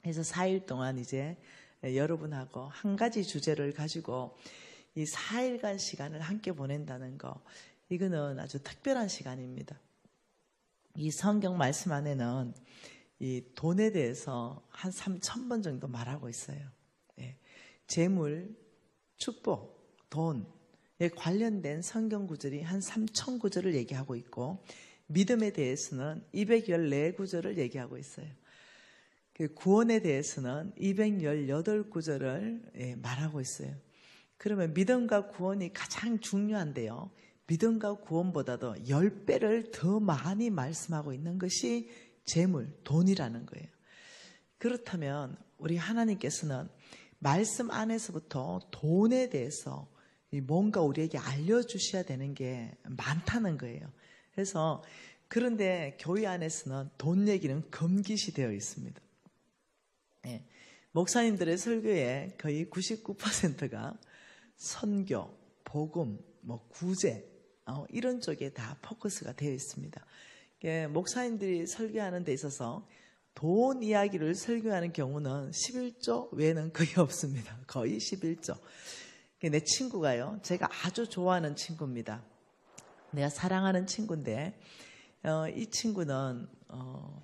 그래서 4일 동안 이제 여러분하고 한 가지 주제를 가지고 이 4일간 시간을 함께 보낸다는 거, 이거는 아주 특별한 시간입니다. 이 성경 말씀 안에는 이 돈에 대해서 한 3,000번 정도 말하고 있어요. 예. 재물, 축복, 돈에 관련된 성경 구절이 한 3,000 구절을 얘기하고 있고, 믿음에 대해서는 214구절을 얘기하고 있어요. 구원에 대해서는 218구절을 말하고 있어요. 그러면 믿음과 구원이 가장 중요한데요, 믿음과 구원보다도 10배를 더 많이 말씀하고 있는 것이 재물, 돈이라는 거예요. 그렇다면 우리 하나님께서는 말씀 안에서부터 돈에 대해서 뭔가 우리에게 알려주셔야 되는 게 많다는 거예요. 그래서 그런데 교회 안에서는 돈 얘기는 금기시 되어 있습니다. 예, 목사님들의 설교의 거의 99%가 선교, 복음, 구제 이런 쪽에 다 포커스가 되어 있습니다. 목사님들이 설교하는 데 있어서 돈 이야기를 설교하는 경우는 11조 외에는 거의 없습니다. 거의 11조. 내 친구가요, 제가 아주 좋아하는 친구입니다. 내가 사랑하는 친구인데 이 친구는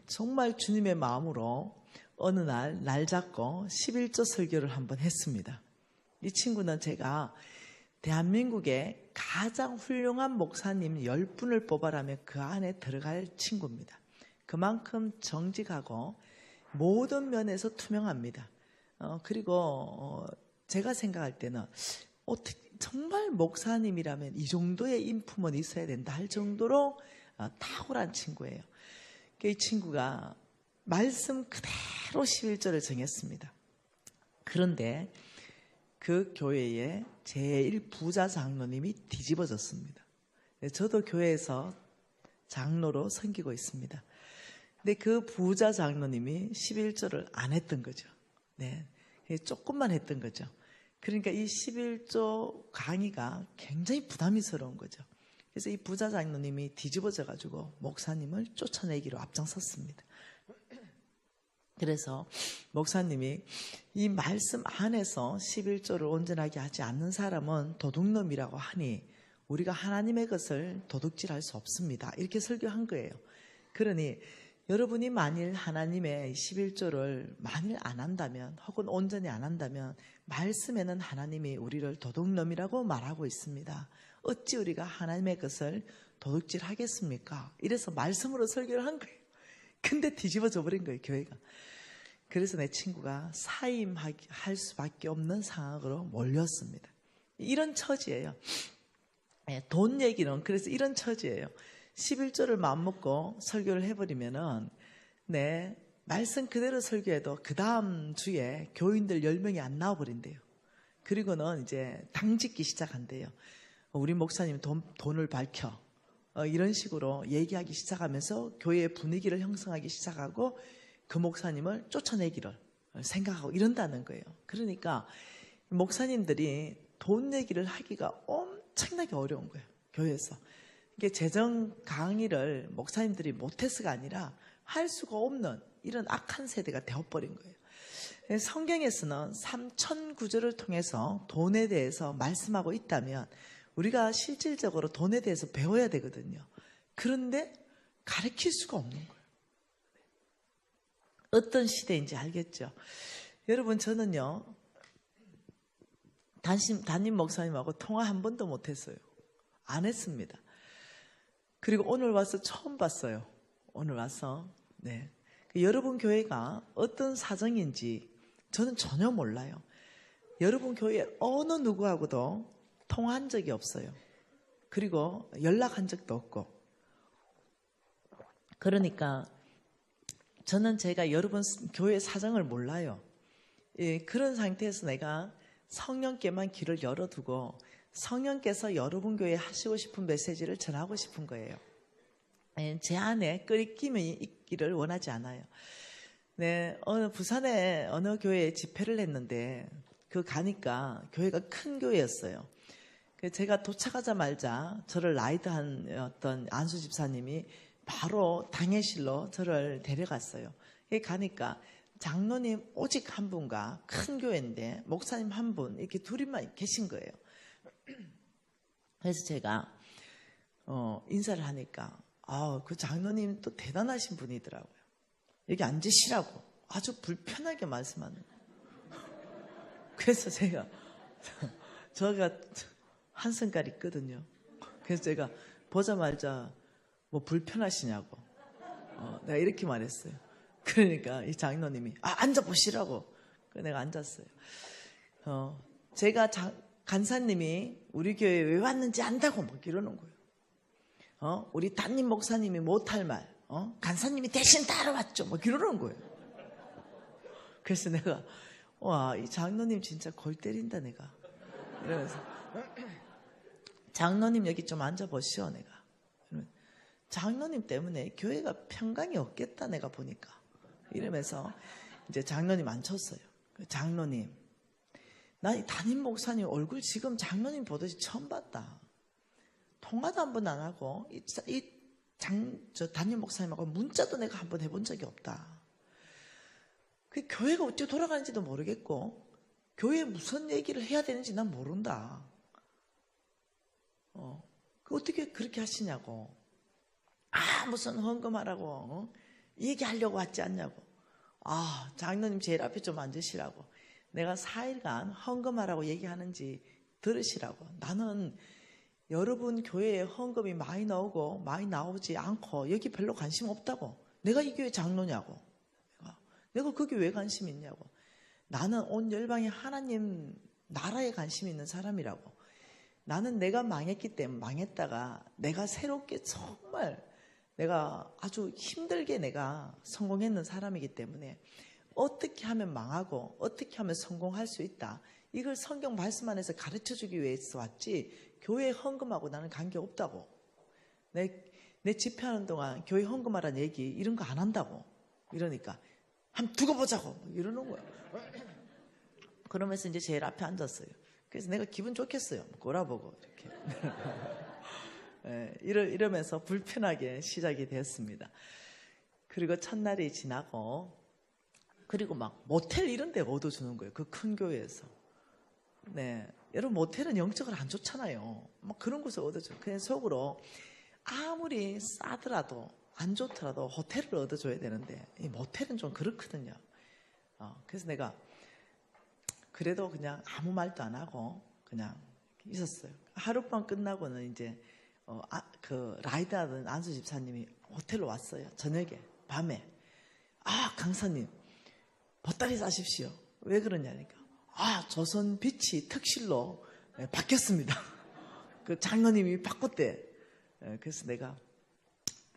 정말 주님의 마음으로 어느 날 잡고 11조 설교를 한번 했습니다. 이 친구는 제가 대한민국에 가장 훌륭한 목사님 10분을 뽑아라면 그 안에 들어갈 친구입니다. 그만큼 정직하고 모든 면에서 투명합니다. 그리고 제가 생각할 때는 정말 목사님이라면 이 정도의 인품은 있어야 된다 할 정도로 탁월한 친구예요. 이 친구가 말씀 그대로 11절을 정했습니다. 그런데 그 교회의 제1부자 장로님이 뒤집어졌습니다. 저도 교회에서 장로로 섬기고 있습니다. 근데 그 부자 장로님이 11조를 안 했던 거죠. 네, 조금만 했던 거죠. 그러니까 이 11조 강의가 굉장히 부담스러운 거죠. 그래서 이 부자 장로님이 뒤집어져 가지고 목사님을 쫓아내기로 앞장섰습니다. 그래서 목사님이 이 말씀 안에서 11조를 온전하게 하지 않는 사람은 도둑놈이라고 하니 우리가 하나님의 것을 도둑질할 수 없습니다. 이렇게 설교한 거예요. 그러니 여러분이 만일 하나님의 11조를 만일 안 한다면, 혹은 온전히 안 한다면 말씀에는 하나님이 우리를 도둑놈이라고 말하고 있습니다. 어찌 우리가 하나님의 것을 도둑질하겠습니까? 이래서 말씀으로 설교를 한 거예요. 근데 뒤집어져 버린 거예요, 교회가. 그래서 내 친구가 사임할 수밖에 없는 상황으로 몰렸습니다. 이런 처지예요. 돈 얘기는 그래서 이런 처지예요. 11조를 마음먹고 설교를 해버리면은 말씀 그대로 설교해도 그 다음 주에 교인들 10명이 안 나와버린대요. 그리고는 이제 당짓기 시작한대요. 우리 목사님 돈을 밝혀. 이런 식으로 얘기하기 시작하면서 교회의 분위기를 형성하기 시작하고 그 목사님을 쫓아내기를 생각하고 이런다는 거예요. 그러니까 목사님들이 돈 얘기를 하기가 엄청나게 어려운 거예요, 교회에서. 이게 재정 강의를 목사님들이 못해서가 아니라 할 수가 없는 이런 악한 세대가 되어버린 거예요. 성경에서는 3,000 구절을 통해서 돈에 대해서 말씀하고 있다면 우리가 실질적으로 돈에 대해서 배워야 되거든요. 그런데 가르칠 수가 없는 거예요. 어떤 시대인지 알겠죠? 여러분, 저는요, 담임 목사님하고 통화 한 번도 못했어요. 안 했습니다. 그리고 오늘 와서 처음 봤어요. 오늘 와서. 여러분 교회가 어떤 사정인지 저는 전혀 몰라요. 여러분 교회 어느 누구하고도 통화한 적이 없어요. 그리고 연락한 적도 없고. 그러니까 저는 제가 여러분 교회 사정을 몰라요. 그런 상태에서 내가 성령께만 길을 열어두고 성령께서 여러분 교회에 하시고 싶은 메시지를 전하고 싶은 거예요. 제 안에 끓이김이 있기를 원하지 않아요. 부산에 어느 교회에 집회를 했는데 가니까 교회가 큰 교회였어요. 제가 도착하자마자 저를 라이드한 어떤 안수 집사님이 바로 당회실로 저를 데려갔어요. 가니까 장로님 오직 한 분과 큰 교회인데 목사님 한 분 이렇게 둘이만 계신 거예요. 그래서 제가 인사를 하니까 그 장로님 또 대단하신 분이더라고요. 여기 앉으시라고 아주 불편하게 말씀하는 거예요. 그래서 제가 한성깔 있거든요. 그래서 제가 보자마자 뭐 불편하시냐고 내가 이렇게 말했어요. 그러니까 이 장로님이 앉아보시라고. 그래서 내가 앉았어요. 제가 간사님이 우리 교회에 왜 왔는지 안다고 막 이러는 거예요. 우리 담임 목사님이 못할 말 간사님이 대신 따라왔죠 막 이러는 거예요. 그래서 내가 와, 이 장로님 진짜 골 때린다 내가 이러면서 장로님 여기 좀 앉아보시오 내가. 장로님 때문에 교회가 평강이 없겠다 내가 보니까 이러면서 이제 장로님 앉혔어요. 장로님, 나 이 담임 목사님 얼굴 지금 장로님 보듯이 처음 봤다. 통화도 한 번 안 하고 저 담임 목사님하고 문자도 내가 한 번 해본 적이 없다. 그 교회가 어떻게 돌아가는지도 모르겠고 교회에 무슨 얘기를 해야 되는지 난 모른다. 어떻게 그렇게 하시냐고. 무슨 헌금하라고 얘기하려고 왔지 않냐고. 장로님 제일 앞에 좀 앉으시라고. 내가 4일간 헌금하라고 얘기하는지 들으시라고. 나는 여러분 교회에 헌금이 많이 나오고 많이 나오지 않고 여기 별로 관심 없다고. 내가 이 교회 장로냐고. 내가 거기 왜 관심 있냐고. 나는 온 열방에 하나님 나라에 관심 있는 사람이라고. 나는 내가 망했기 때문에 망했다가 내가 새롭게 정말 내가 아주 힘들게 내가 성공했는 사람이기 때문에 어떻게 하면 망하고 어떻게 하면 성공할 수 있다. 이걸 성경 말씀 안에서 가르쳐주기 위해서 왔지 교회 헌금하고 나는 관계없다고. 내 집회하는 동안 교회 헌금하라는 얘기 이런 거 안 한다고. 이러니까 한번 두고 보자고 이러는 거야. 그러면서 이제 제일 앞에 앉았어요. 그래서 내가 기분 좋겠어요. 꼬라보고 이렇게. 이러면서 불편하게 시작이 되었습니다. 그리고 첫날이 지나고 그리고 막 모텔 이런 데 얻어주는 거예요. 그 큰 교회에서. 네, 여러분 모텔은 영적으로 안 좋잖아요. 막 그런 곳을 얻어줘요. 그냥 속으로 아무리 싸더라도 안 좋더라도 호텔을 얻어줘야 되는데 이 모텔은 좀 그렇거든요. 그래서 내가 그래도 그냥 아무 말도 안 하고 그냥 있었어요. 하룻밤 끝나고는 이제 그 라이드하던 안수 집사님이 호텔로 왔어요. 저녁에 밤에. 강사님 보따리 싸십시오. 왜 그러냐니까. 조선 비치 특실로 바뀌었습니다. 그 장로님이 바꿨대. 그래서 내가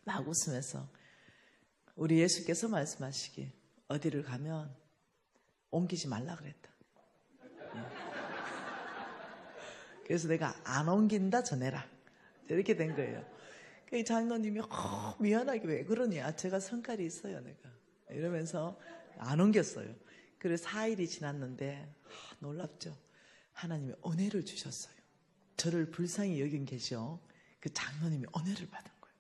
막 웃으면서 우리 예수께서 말씀하시기 어디를 가면 옮기지 말라 그랬다. 그래서 내가 안 옮긴다 전해라. 이렇게 된 거예요. 그 장로님이 미안하게 왜 그러냐. 제가 성깔이 있어요 내가. 이러면서 안 옮겼어요. 그래서 4일이 지났는데 놀랍죠. 하나님이 은혜를 주셨어요. 저를 불쌍히 여긴 계셔. 그 장로님이 은혜를 받은 거예요.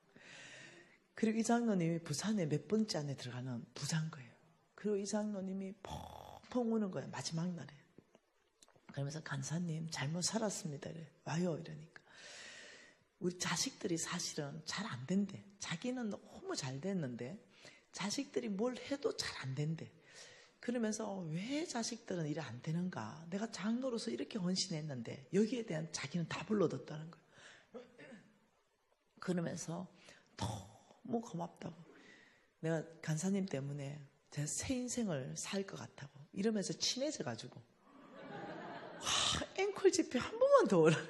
그리고 이 장로님이 부산에 몇 번째 안에 들어가는 부자인 거예요. 그리고 이 장로님이 펑펑 우는 거예요. 마지막 날에. 그러면서 간사님 잘못 살았습니다. 이래. 와요 이러니까. 우리 자식들이 사실은 잘 안 된대. 자기는 너무 잘 됐는데 자식들이 뭘 해도 잘 안 된대. 그러면서 왜 자식들은 이래 안 되는가. 내가 장로로서 이렇게 헌신했는데 여기에 대한 자기는 답을 얻었다는 거예요. 그러면서 너무 고맙다고. 내가 간사님 때문에 제가 새 인생을 살 것 같다고 이러면서 친해져가지고 앵콜 집회 한 번만 더 오라는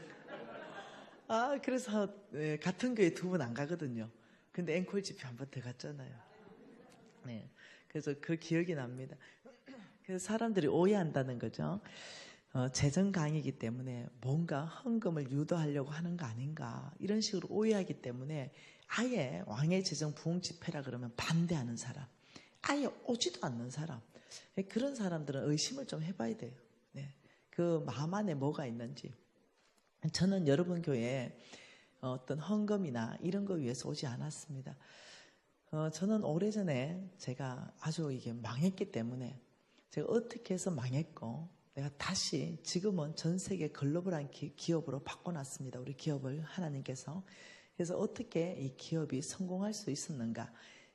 거예요. 그래서 같은 교회 2번 안 가거든요. 근데 앵콜 집회 한 번 더 갔잖아요. 네, 그래서 그 기억이 납니다. 그래서 사람들이 오해한다는 거죠. 재정 강의이기 때문에 뭔가 헌금을 유도하려고 하는 거 아닌가 이런 식으로 오해하기 때문에 아예 왕의 재정 부흥 집회라 그러면 반대하는 사람, 아예 오지도 않는 사람, 그런 사람들은 의심을 좀 해봐야 돼요. 네, 그 마음 안에 뭐가 있는지. 저는 여러분 교회에 어떤 헌금이나 이런 거 위해서 오지 않았습니다. 저는 오래전에 제가 아주 이게 망했기 때문에 제가 어떻게 해서 망했고 내가 다시 지금은 전 세계 글로벌한 기업으로 바꿔놨습니다. 우리 기업을 하나님께서. 그래서 어떻게 이 기업이 성공할 수 있었는가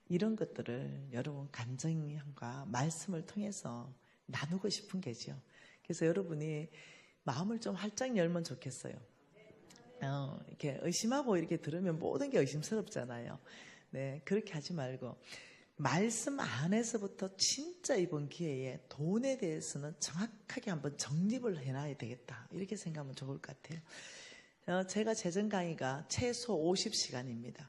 이런 것들을 여러분 간증과 말씀을 통해서 나누고 싶은 게죠. 그래서 여러분이 마음을 좀 활짝 열면 좋겠어요. 이렇게 의심하고 이렇게 들으면 모든 게 의심스럽잖아요. 네, 그렇게 하지 말고 말씀 안에서부터 진짜 이번 기회에 돈에 대해서는 정확하게 한번 정립을 해놔야 되겠다. 이렇게 생각하면 좋을 것 같아요. 제가 재정 강의가 최소 50시간입니다.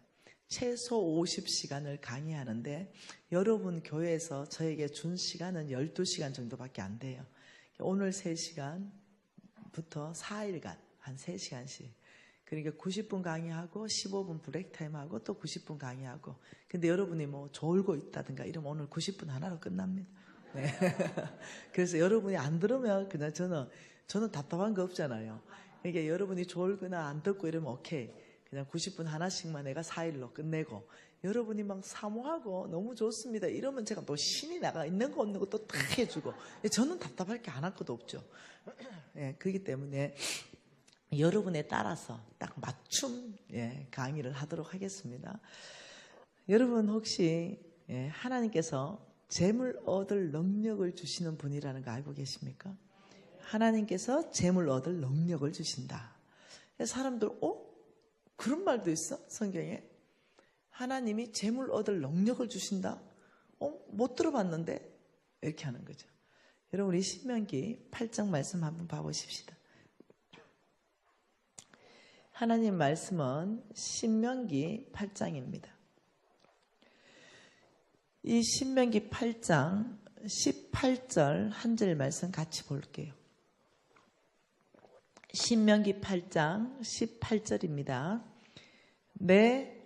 최소 50시간을 강의하는데 여러분 교회에서 저에게 준 시간은 12시간 정도밖에 안 돼요. 오늘 3시간부터 4일간 한 3시간씩. 그러니까 90분 강의하고 15분 브레이크타임하고 또 90분 강의하고. 근데 여러분이 뭐 졸고 있다든가 이러면 오늘 90분 하나로 끝납니다. 네. 그래서 여러분이 안 들으면 그냥 저는 답답한 거 없잖아요. 그러니까 여러분이 졸거나 안 듣고 이러면 오케이. 그냥 90분 하나씩만 내가 4일로 끝내고 여러분이 막 사모하고 너무 좋습니다. 이러면 제가 또 신이 나가 있는 거 없는 거 또 다 해주고 저는 답답할 게 하나 것도 없죠. 예, 그렇기 때문에 여러분에 따라서 딱 맞춤 강의를 하도록 하겠습니다. 여러분 혹시 하나님께서 재물 얻을 능력을 주시는 분이라는 거 알고 계십니까? 하나님께서 재물 얻을 능력을 주신다. 사람들 그런 말도 있어? 성경에? 하나님이 재물 얻을 능력을 주신다? 못 들어봤는데? 이렇게 하는 거죠. 여러분 우리 신명기 8장 말씀 한번 봐보십시다. 하나님 말씀은 신명기 8장입니다. 이 신명기 8장 18절 한 절 말씀 같이 볼게요. 신명기 8장 18절입니다. 내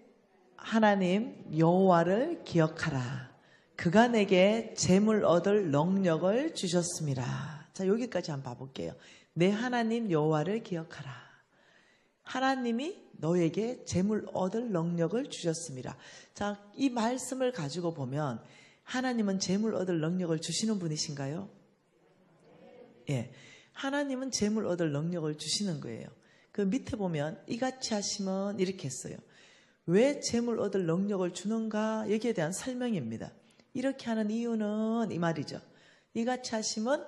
하나님 여호와를 기억하라. 그가 내게 재물 얻을 능력을 주셨습니다. 자, 여기까지 한번 봐볼게요. 내 하나님 여호와를 기억하라. 하나님이 너에게 재물 얻을 능력을 주셨습니다. 자, 이 말씀을 가지고 보면 하나님은 재물 얻을 능력을 주시는 분이신가요? 예. 하나님은 재물 얻을 능력을 주시는 거예요. 그 밑에 보면 이같이 하시면 이렇게 했어요. 왜 재물 얻을 능력을 주는가? 여기에 대한 설명입니다. 이렇게 하는 이유는 이 말이죠. 이같이 하시면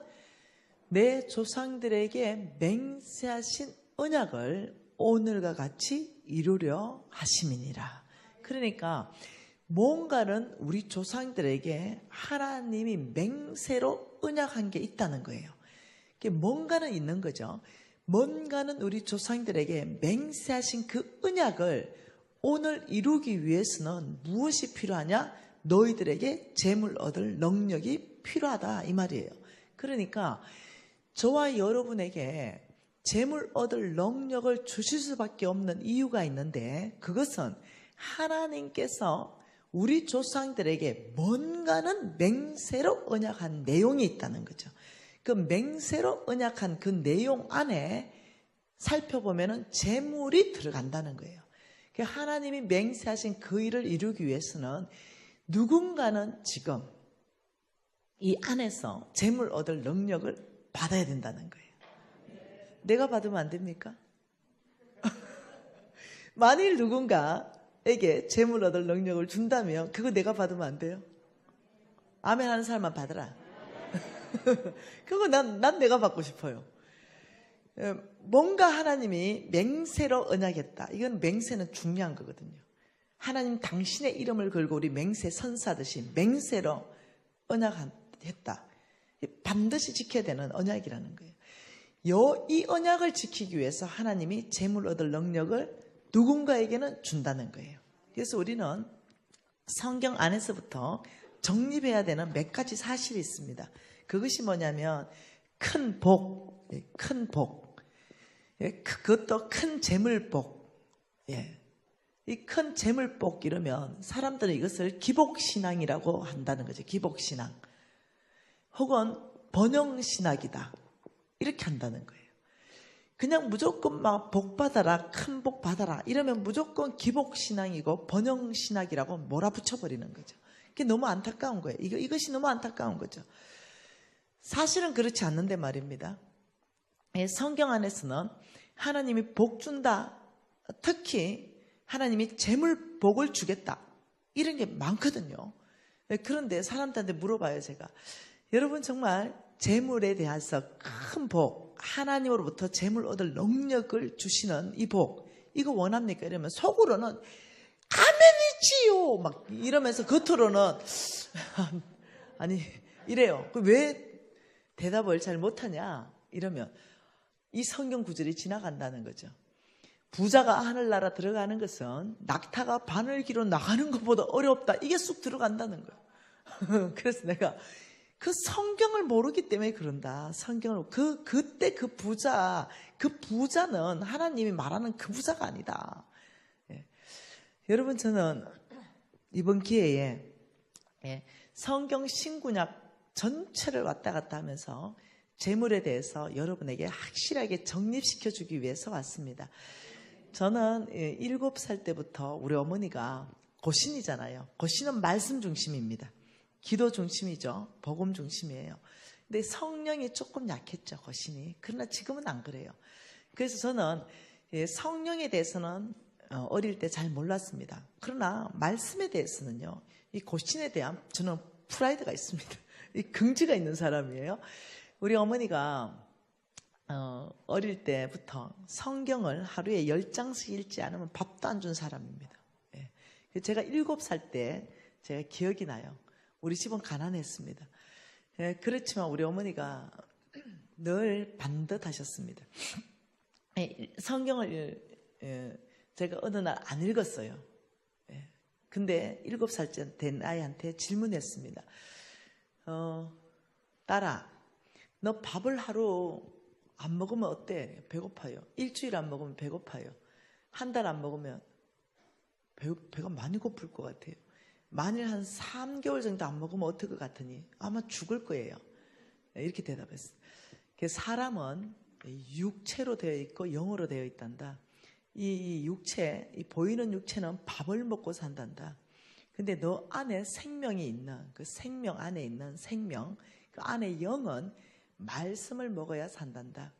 내 조상들에게 맹세하신 언약을 오늘과 같이 이루려 하심이니라. 그러니까 뭔가는 우리 조상들에게 하나님이 맹세로 언약한 게 있다는 거예요. 뭔가는 있는 거죠. 뭔가는 우리 조상들에게 맹세하신 그 언약을 오늘 이루기 위해서는 무엇이 필요하냐? 너희들에게 재물 얻을 능력이 필요하다 이 말이에요. 그러니까 저와 여러분에게 재물 얻을 능력을 주실 수밖에 없는 이유가 있는데 그것은 하나님께서 우리 조상들에게 뭔가는 맹세로 언약한 내용이 있다는 거죠. 그 맹세로 언약한 그 내용 안에 살펴보면 재물이 들어간다는 거예요. 하나님이 맹세하신 그 일을 이루기 위해서는 누군가는 지금 이 안에서 재물 얻을 능력을 받아야 된다는 거예요. 내가 받으면 안 됩니까? 만일 누군가에게 재물 얻을 능력을 준다면 그거 내가 받으면 안 돼요? 아멘 하는 사람만 받으라. 그거 난 내가 받고 싶어요. 뭔가 하나님이 맹세로 언약했다. 이건 맹세는 중요한 거거든요. 하나님 당신의 이름을 걸고 우리 맹세 선사듯이 맹세로 언약했다. 반드시 지켜야 되는 언약이라는 거예요. 이 언약을 지키기 위해서 하나님이 재물 얻을 능력을 누군가에게는 준다는 거예요. 그래서 우리는 성경 안에서부터 정립해야 되는 몇 가지 사실이 있습니다. 그것이 뭐냐면 큰 복, 큰 복, 그것도 큰 재물복. 이 큰 재물복 이러면 사람들은 이것을 기복신앙이라고 한다는 거죠. 기복신앙. 혹은 번영신학이다. 이렇게 한다는 거예요. 그냥 무조건 막 복 받아라, 큰 복 받아라 이러면 무조건 기복신앙이고 번영신학이라고 몰아붙여버리는 거죠. 그게 너무 안타까운 거예요. 이것이 너무 안타까운 거죠. 사실은 그렇지 않는데 말입니다. 성경 안에서는 하나님이 복 준다, 특히 하나님이 재물 복을 주겠다 이런 게 많거든요. 그런데 사람들한테 물어봐요. 제가 여러분 정말 재물에 대해서 큰 복, 하나님으로부터 재물 얻을 능력을 주시는 이 복 이거 원합니까? 이러면 속으로는 아멘이지요 막 이러면서 겉으로는 아니 이래요. 왜 대답을 잘 못하냐 이러면 이 성경 구절이 지나간다는 거죠. 부자가 하늘나라 들어가는 것은 낙타가 바늘기로 나가는 것보다 어렵다. 이게 쑥 들어간다는 거예요. 그래서 내가 그 성경을 모르기 때문에 그런다. 성경을 그때 그 부자는 하나님이 말하는 그 부자가 아니다. 예. 여러분 저는 이번 기회에 성경 신구약 전체를 왔다 갔다 하면서 재물에 대해서 여러분에게 확실하게 정립시켜 주기 위해서 왔습니다. 저는 7살 때부터 우리 어머니가 고신이잖아요. 고신은 말씀 중심입니다. 기도 중심이죠. 복음 중심이에요. 근데 성령이 조금 약했죠. 고신이. 그러나 지금은 안 그래요. 그래서 저는 성령에 대해서는 어릴 때 잘 몰랐습니다. 그러나 말씀에 대해서는요. 이 고신에 대한 저는 프라이드가 있습니다. 이 긍지가 있는 사람이에요. 우리 어머니가 어릴 때부터 성경을 하루에 10장씩 읽지 않으면 밥도 안 준 사람입니다. 예. 제가 7살 때 제가 기억이 나요. 우리 집은 가난했습니다. 예, 그렇지만 우리 어머니가 늘 반듯하셨습니다. 예, 성경을 제가 어느 날 안 읽었어요. 예, 근데 7살 된 아이한테 질문했습니다. 딸아, 너 밥을 하루 안 먹으면 어때? 배고파요. 일주일 안 먹으면 배고파요. 한 달 안 먹으면 배가 많이 고플 것 같아요. 만일 한 3개월 정도 안 먹으면 어떨 것 같으니? 아마 죽을 거예요. 이렇게 대답했어요. 사람은 육체로 되어 있고 영으로 되어 있단다. 이 육체, 이 보이는 육체는 밥을 먹고 산단다. 근데 너 안에 생명이 있는, 그 생명 안에 있는 생명, 그 안에 영은 말씀을 먹어야 산단다.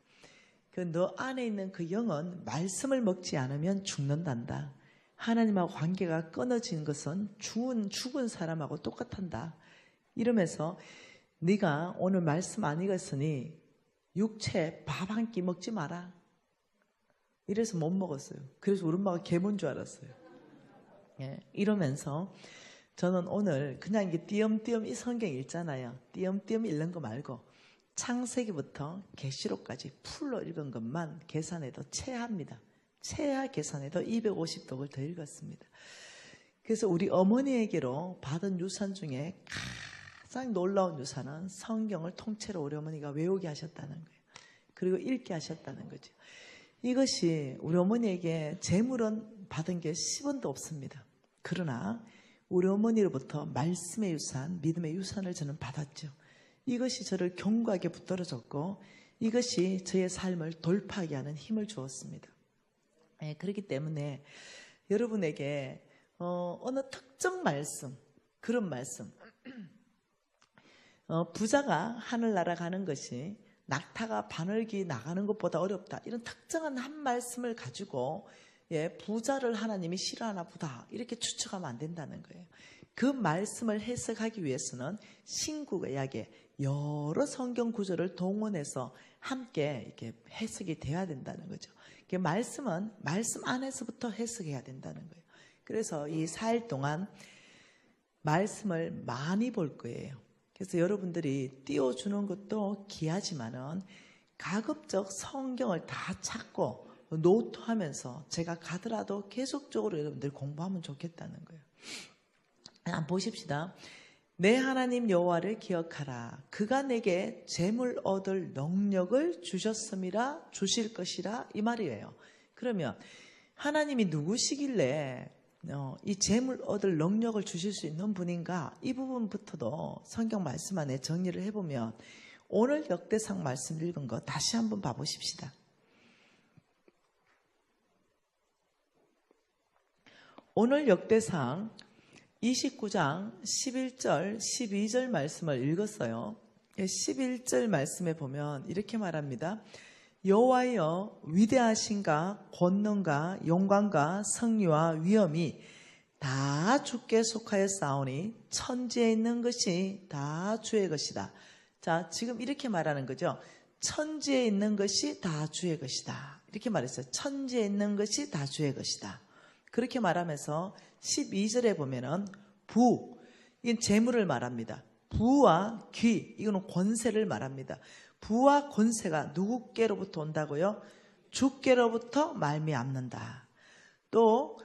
너 안에 있는 그 영은 말씀을 먹지 않으면 죽는단다. 하나님하고 관계가 끊어진 것은 죽은 사람하고 똑같단다. 이러면서 네가 오늘 말씀 안 읽었으니 육체 밥 한 끼 먹지 마라. 이래서 못 먹었어요. 그래서 우리 엄마가 개몬 줄 알았어요. 예, 이러면서 저는 오늘 그냥 이게 띄엄띄엄 이 성경 읽잖아요. 띄엄띄엄 읽는 거 말고 창세기부터 계시록까지 풀로 읽은 것만 계산해도 최하입니다. 최하 계산해도 250독을 더 읽었습니다. 그래서 우리 어머니에게로 받은 유산 중에 가장 놀라운 유산은 성경을 통째로 우리 어머니가 외우게 하셨다는 거예요. 그리고 읽게 하셨다는 거죠. 이것이 우리 어머니에게 재물은 받은 게 10원도 없습니다. 그러나 우리 어머니로부터 말씀의 유산, 믿음의 유산을 저는 받았죠. 이것이 저를 견고하게 붙들어줬고 이것이 저의 삶을 돌파하게 하는 힘을 주었습니다. 네, 그렇기 때문에 여러분에게 어느 특정 말씀, 그런 말씀, 부자가 하늘나라 가는 것이 낙타가 바늘기 나가는 것보다 어렵다. 이런 특정한 한 말씀을 가지고 부자를 하나님이 싫어하나 보다 이렇게 추측하면 안 된다는 거예요. 그 말씀을 해석하기 위해서는 신구약의 여러 성경 구절을 동원해서 함께 이렇게 해석이 돼야 된다는 거죠. 말씀은 말씀 안에서부터 해석해야 된다는 거예요. 그래서 이 4일 동안 말씀을 많이 볼 거예요. 그래서 여러분들이 띄워주는 것도 귀하지만은 가급적 성경을 다 찾고 노트하면서 제가 가더라도 계속적으로 여러분들 공부하면 좋겠다는 거예요. 한번 보십시다. 내 하나님 여호와를 기억하라. 그가 내게 재물 얻을 능력을 주셨음이라 주실 것이라 이 말이에요. 그러면 하나님이 누구시길래 이 재물 얻을 능력을 주실 수 있는 분인가? 이 부분부터도 성경 말씀 안에 정리를 해보면 오늘 역대상 말씀 읽은 거 다시 한번 봐보십시다. 오늘 역대상 29장 11절, 12절 말씀을 읽었어요. 11절 말씀에 보면 이렇게 말합니다. 여호와여 위대하신가 권능과 영광과 성리와 위엄이 다 주께 속하였사오니 천지에 있는 것이 다 주의 것이다. 자, 지금 이렇게 말하는 거죠. 천지에 있는 것이 다 주의 것이다. 이렇게 말했어요. 천지에 있는 것이 다 주의 것이다. 그렇게 말하면서 12절에 보면은 부, 이건 재물을 말합니다. 부와 귀, 이거는 권세를 말합니다. 부와 권세가 누구께로부터 온다고요? 주께로부터 말미암는다. 또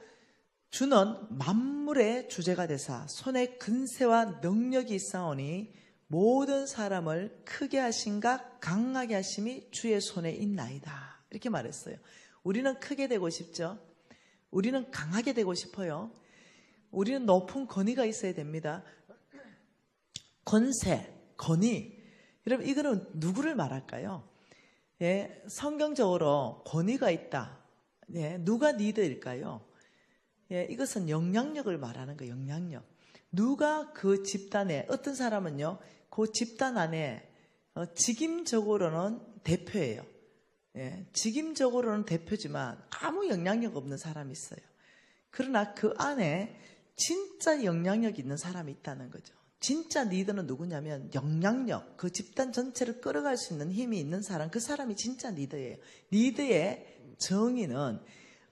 주는 만물의 주제가 되사 손에 근세와 능력이 있사오니 모든 사람을 크게 하신가 강하게 하심이 주의 손에 있나이다. 이렇게 말했어요. 우리는 크게 되고 싶죠. 우리는 강하게 되고 싶어요. 우리는 높은 권위가 있어야 됩니다. 권세, 권위. 여러분 이거는 누구를 말할까요? 예, 성경적으로 권위가 있다. 예, 누가 리더일까요? 예, 이것은 영향력을 말하는 거예요. 영향력. 누가 그 집단에 어떤 사람은요. 그 집단 안에 직임적으로는 대표예요. 예, 직임적으로는 대표지만 아무 영향력 없는 사람이 있어요. 그러나 그 안에 진짜 영향력 있는 사람이 있다는 거죠. 진짜 리더는 누구냐면 영향력, 그 집단 전체를 끌어갈 수 있는 힘이 있는 사람, 그 사람이 진짜 리더예요. 리더의 정의는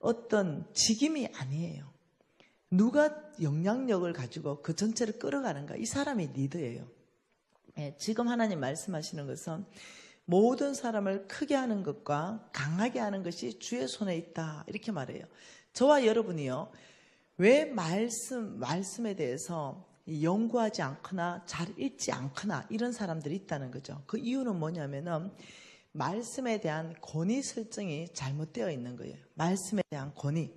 어떤 직임이 아니에요. 누가 영향력을 가지고 그 전체를 끌어가는가, 이 사람이 리더예요. 예, 지금 하나님 말씀하시는 것은 모든 사람을 크게 하는 것과 강하게 하는 것이 주의 손에 있다, 이렇게 말해요. 저와 여러분이요, 왜 말씀에 대해서 연구하지 않거나 잘 읽지 않거나 이런 사람들이 있다는 거죠. 그 이유는 뭐냐면은 말씀에 대한 권위 설정이 잘못되어 있는 거예요. 말씀에 대한 권위.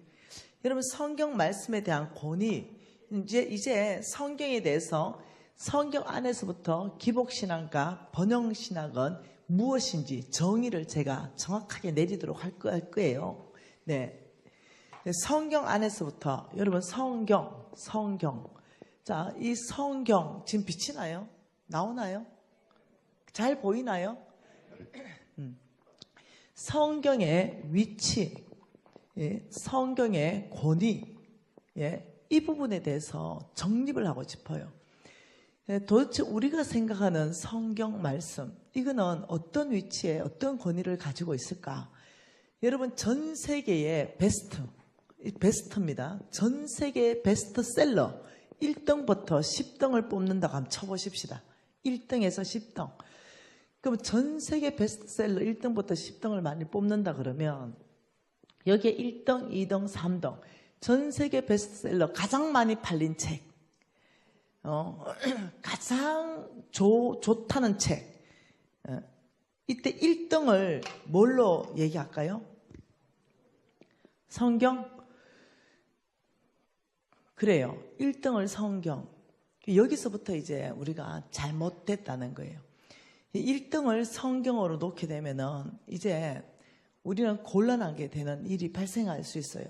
여러분 성경 말씀에 대한 권위, 이제 성경에 대해서 성경 안에서부터 기복신학과 번영신학은 무엇인지 정의를 제가 정확하게 내리도록 할 거예요. 네. 성경 안에서부터 여러분 성경. 자, 이 성경 지금 비치나요? 나오나요? 잘 보이나요? 성경의 위치, 예, 성경의 권위, 예, 이 부분에 대해서 정립을 하고 싶어요. 예, 도대체 우리가 생각하는 성경 말씀, 이거는 어떤 위치에 어떤 권위를 가지고 있을까? 여러분 전 세계의 베스트입니다. 전 세계의 베스트셀러 1등부터 10등을 뽑는다고 한번 쳐보십시다. 1등에서 10등. 그럼 전 세계 베스트셀러 1등부터 10등을 많이 뽑는다 그러면 여기에 1등, 2등, 3등 전 세계 베스트셀러 가장 많이 팔린 책, 가장 좋다는 책, 이때 1등을 뭘로 얘기할까요? 성경? 그래요. 1등을 성경. 여기서부터 이제 우리가 잘못됐다는 거예요. 1등을 성경으로 놓게 되면은 이제 우리는 곤란하게 되는 일이 발생할 수 있어요.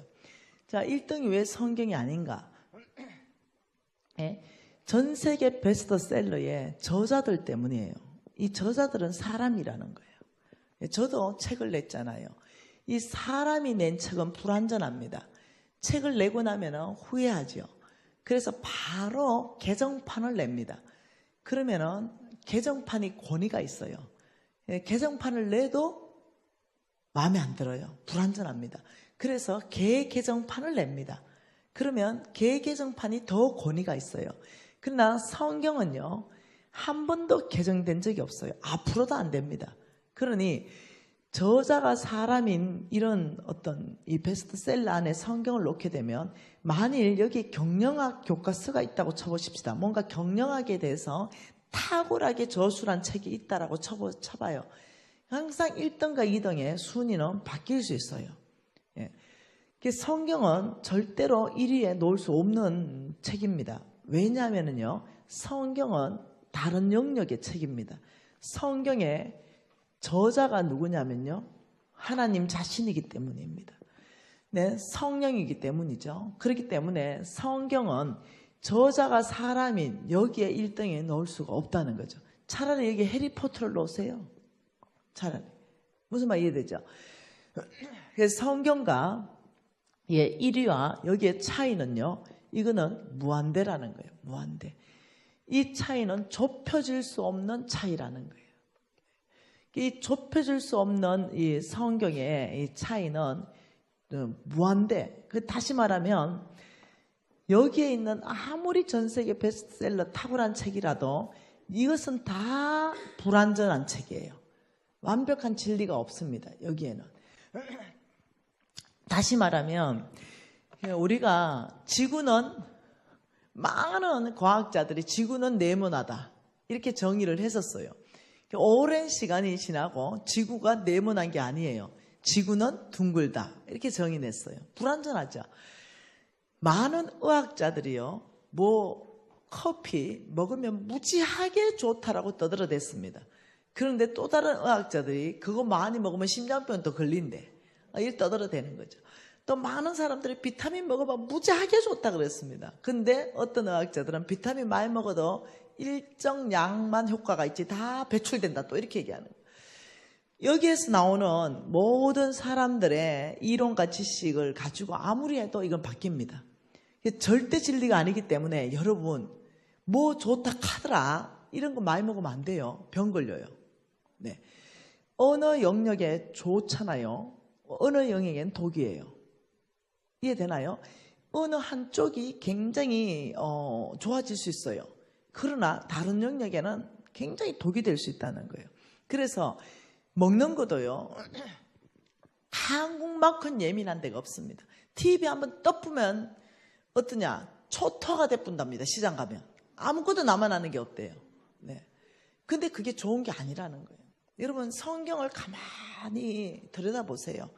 자, 1등이 왜 성경이 아닌가? 예? 전 세계 베스트셀러의 저자들 때문이에요. 이 저자들은 사람이라는 거예요. 저도 책을 냈잖아요. 이 사람이 낸 책은 불완전합니다. 책을 내고 나면 후회하죠. 그래서 바로 개정판을 냅니다. 그러면은 개정판이 권위가 있어요. 개정판을 내도 마음에 안 들어요. 불완전합니다. 그래서 개개정판을 냅니다. 그러면 개개정판이 더 권위가 있어요. 그러나 성경은요, 한 번도 개정된 적이 없어요. 앞으로도 안 됩니다. 그러니 저자가 사람인 이런 어떤 이 베스트셀러 안에 성경을 놓게 되면 만일 여기 경영학 교과서가 있다고 쳐보십시다. 뭔가 경영학에 대해서 탁월하게 저술한 책이 있다라고 쳐봐요. 항상 1등과 2등의 순위는 바뀔 수 있어요. 예. 성경은 절대로 1위에 놓을 수 없는 책입니다. 왜냐하면요, 성경은 다른 영역의 책입니다. 성경의 저자가 누구냐면요, 하나님 자신이기 때문입니다. 네, 성령이기 때문이죠. 그렇기 때문에 성경은 저자가 사람인 여기에 1등에 넣을 수가 없다는 거죠. 차라리 여기 해리포터를 넣으세요. 차라리. 무슨 말 이해되죠? 그래서 성경과 1위와 여기의 차이는요, 이거는 무한대라는 거예요. 무한대. 이 차이는 좁혀질 수 없는 차이라는 거예요. 이 좁혀질 수 없는 이 성경의 이 차이는 무한대. 다시 말하면 여기에 있는 아무리 전 세계 베스트셀러 탁월한 책이라도 이것은 다 불완전한 책이에요. 완벽한 진리가 없습니다. 여기에는. 다시 말하면 우리가 지구는 많은 과학자들이 지구는 네모나다 이렇게 정의를 했었어요. 오랜 시간이 지나고 지구가 네모난 게 아니에요. 지구는 둥글다 이렇게 정의냈어요. 불완전하죠. 많은 의학자들이요, 커피 먹으면 무지하게 좋다라고 떠들어댔습니다. 그런데 또 다른 의학자들이 그거 많이 먹으면 심장병도 걸린대. 이렇게 떠들어대는 거죠. 또 많은 사람들이 비타민 먹어봐 무지하게 좋다 그랬습니다. 근데 어떤 의학자들은 비타민 많이 먹어도 일정 양만 효과가 있지 다 배출된다 또 이렇게 얘기하는 거예요. 여기에서 나오는 모든 사람들의 이론과 지식을 가지고 아무리 해도 이건 바뀝니다. 절대 진리가 아니기 때문에 여러분 뭐 좋다 카더라 이런 거 많이 먹으면 안 돼요. 병 걸려요. 네. 어느 영역에 좋잖아요. 어느 영역엔 독이에요. 이해되나요? 어느 한쪽이 굉장히 좋아질 수 있어요. 그러나 다른 영역에는 굉장히 독이 될 수 있다는 거예요. 그래서 먹는 것도요, 한국만큼 예민한 데가 없습니다. TV 한번 덮으면 어떠냐? 초토화가 돼뿐답니다. 시장 가면. 아무것도 남아나는 게 없대요. 네. 근데 그게 좋은 게 아니라는 거예요. 여러분 성경을 가만히 들여다보세요.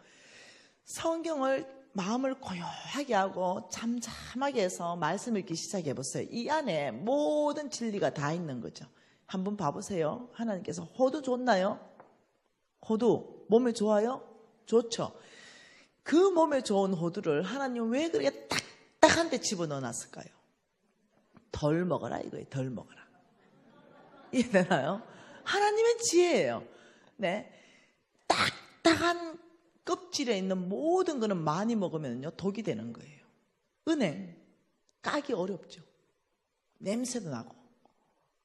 성경을 마음을 고요하게 하고 잠잠하게 해서 말씀 읽기 시작해 보세요. 이 안에 모든 진리가 다 있는 거죠. 한번 봐보세요. 하나님께서 호두 좋나요? 호두 몸에 좋아요? 좋죠. 그 몸에 좋은 호두를 하나님 왜 그렇게 딱딱한 데 집어넣어 놨을까요? 덜 먹어라 이거예요. 덜 먹어라. 이해되나요? 하나님의 지혜예요. 네, 딱딱한 껍질에 있는 모든 거는 많이 먹으면요 독이 되는 거예요. 은행 까기 어렵죠. 냄새도 나고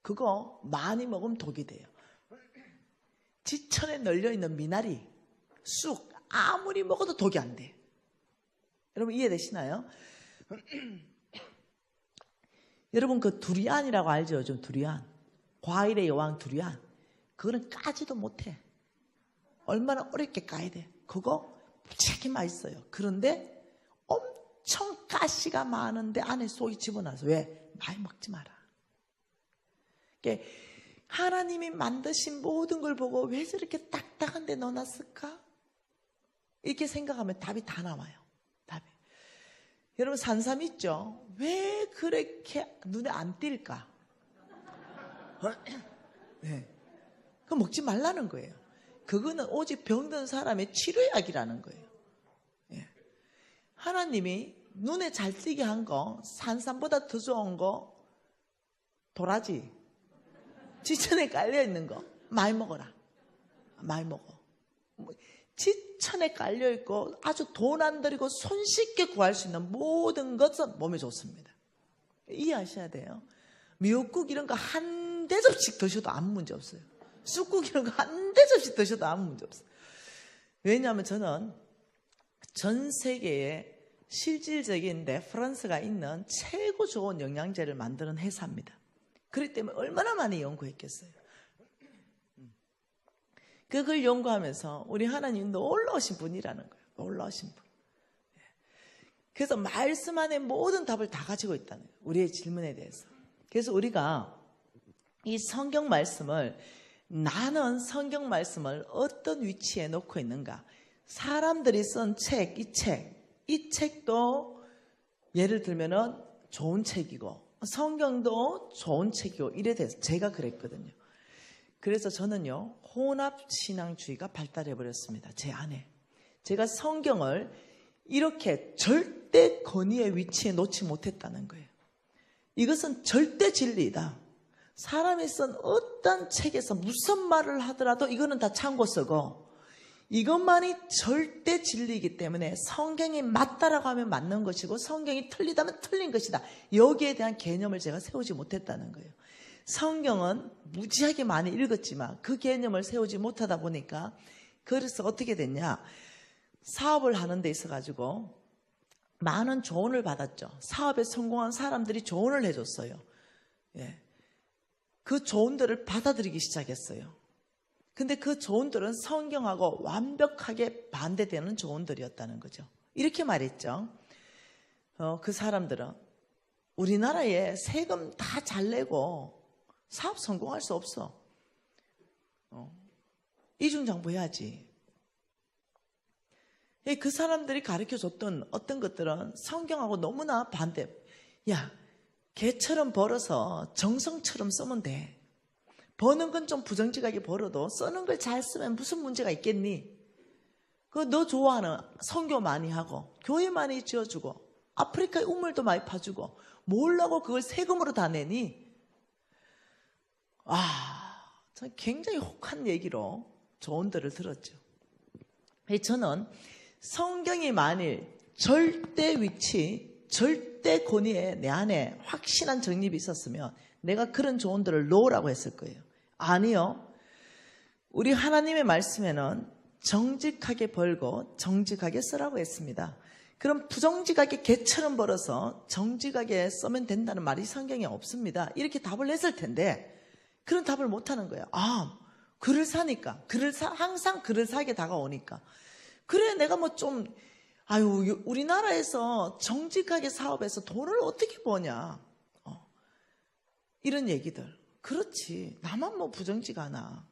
그거 많이 먹으면 독이 돼요. 지천에 널려있는 미나리 쑥 아무리 먹어도 독이 안 돼. 여러분 이해되시나요? 여러분 그 두리안이라고 알죠? 좀 두리안, 과일의 여왕 두리안, 그거는 까지도 못해. 얼마나 어렵게 까야 돼. 그거 무지하게 맛있어요. 그런데 엄청 가시가 많은데 안에 속이 집어넣어서 왜? 많이 먹지 마라. 그러니까 하나님이 만드신 모든 걸 보고 왜 저렇게 딱딱한 데 넣어놨을까? 이렇게 생각하면 답이 다 나와요. 답이. 여러분 산삼 있죠? 왜 그렇게 눈에 안 띌까? 네. 그거 먹지 말라는 거예요. 그거는 오직 병든 사람의 치료약이라는 거예요. 예. 하나님이 눈에 잘 띄게 한 거, 산삼보다 더 좋은 거, 도라지, 지천에 깔려있는 거 많이 먹어라. 많이 먹어. 지천에 깔려있고 아주 돈 안 들이고 손쉽게 구할 수 있는 모든 것은 몸에 좋습니다. 이해하셔야 돼요. 미역국 이런 거 한 대접씩 드셔도 아무 문제 없어요. 쑥국 이런 거 한 대접씩 드셔도 아무 문제 없어요. 왜냐하면 저는 전 세계에 실질적인데 프랑스가 있는 최고 좋은 영양제를 만드는 회사입니다. 그렇기 때문에 얼마나 많이 연구했겠어요. 그걸 연구하면서 우리 하나님 놀라우신 분이라는 거예요. 놀라우신 분. 그래서 말씀 안에 모든 답을 다 가지고 있다는 거예요. 우리의 질문에 대해서. 그래서 우리가 이 성경 말씀을, 나는 성경 말씀을 어떤 위치에 놓고 있는가. 사람들이 쓴 책, 이 책도 예를 들면은 좋은 책이고 성경도 좋은 책이고 이래 돼서 제가 그랬거든요. 그래서 저는요 혼합신앙주의가 발달해 버렸습니다. 제 안에. 제가 성경을 이렇게 절대 권위의 위치에 놓지 못했다는 거예요. 이것은 절대 진리이다. 사람이 쓴 어떤 책에서 무슨 말을 하더라도 이거는 다 참고 쓰고 이것만이 절대 진리이기 때문에 성경이 맞다라고 하면 맞는 것이고 성경이 틀리다면 틀린 것이다. 여기에 대한 개념을 제가 세우지 못했다는 거예요. 성경은 무지하게 많이 읽었지만 그 개념을 세우지 못하다 보니까 그래서 어떻게 됐냐. 사업을 하는 데 있어가지고 많은 조언을 받았죠. 사업에 성공한 사람들이 조언을 해줬어요. 예. 그 조언들을 받아들이기 시작했어요. 근데 그 조언들은 성경하고 완벽하게 반대되는 조언들이었다는 거죠. 이렇게 말했죠. 그 사람들은 우리나라에 세금 다 잘 내고 사업 성공할 수 없어. 이중장부해야지. 그 사람들이 가르쳐줬던 어떤 것들은 성경하고 너무나 반대. 야, 개처럼 벌어서 정성처럼 쓰면 돼. 버는 건 좀 부정직하게 벌어도 쓰는 걸 잘 쓰면 무슨 문제가 있겠니? 너 좋아하는 선교 많이 하고 교회 많이 지어주고 아프리카에 우물도 많이 파주고 뭘라고 그걸 세금으로 다 내니? 전 굉장히 혹한 얘기로 조언들을 들었죠. 저는 성경이 만일 절대 위치, 절대 권위에 내 안에 확실한 정립이 있었으면 내가 그런 조언들을 놓으라고 했을 거예요. 아니요. 우리 하나님의 말씀에는 정직하게 벌고 정직하게 쓰라고 했습니다. 그럼 부정직하게 개처럼 벌어서 정직하게 쓰면 된다는 말이 성경에 없습니다. 이렇게 답을 했을 텐데 그런 답을 못하는 거예요. 글을 사니까 항상 글을 사게 다가오니까 그래 내가 뭐 좀 우리나라에서 정직하게 사업해서 돈을 어떻게 버냐 이런 얘기들. 그렇지 나만 뭐 부정직하나.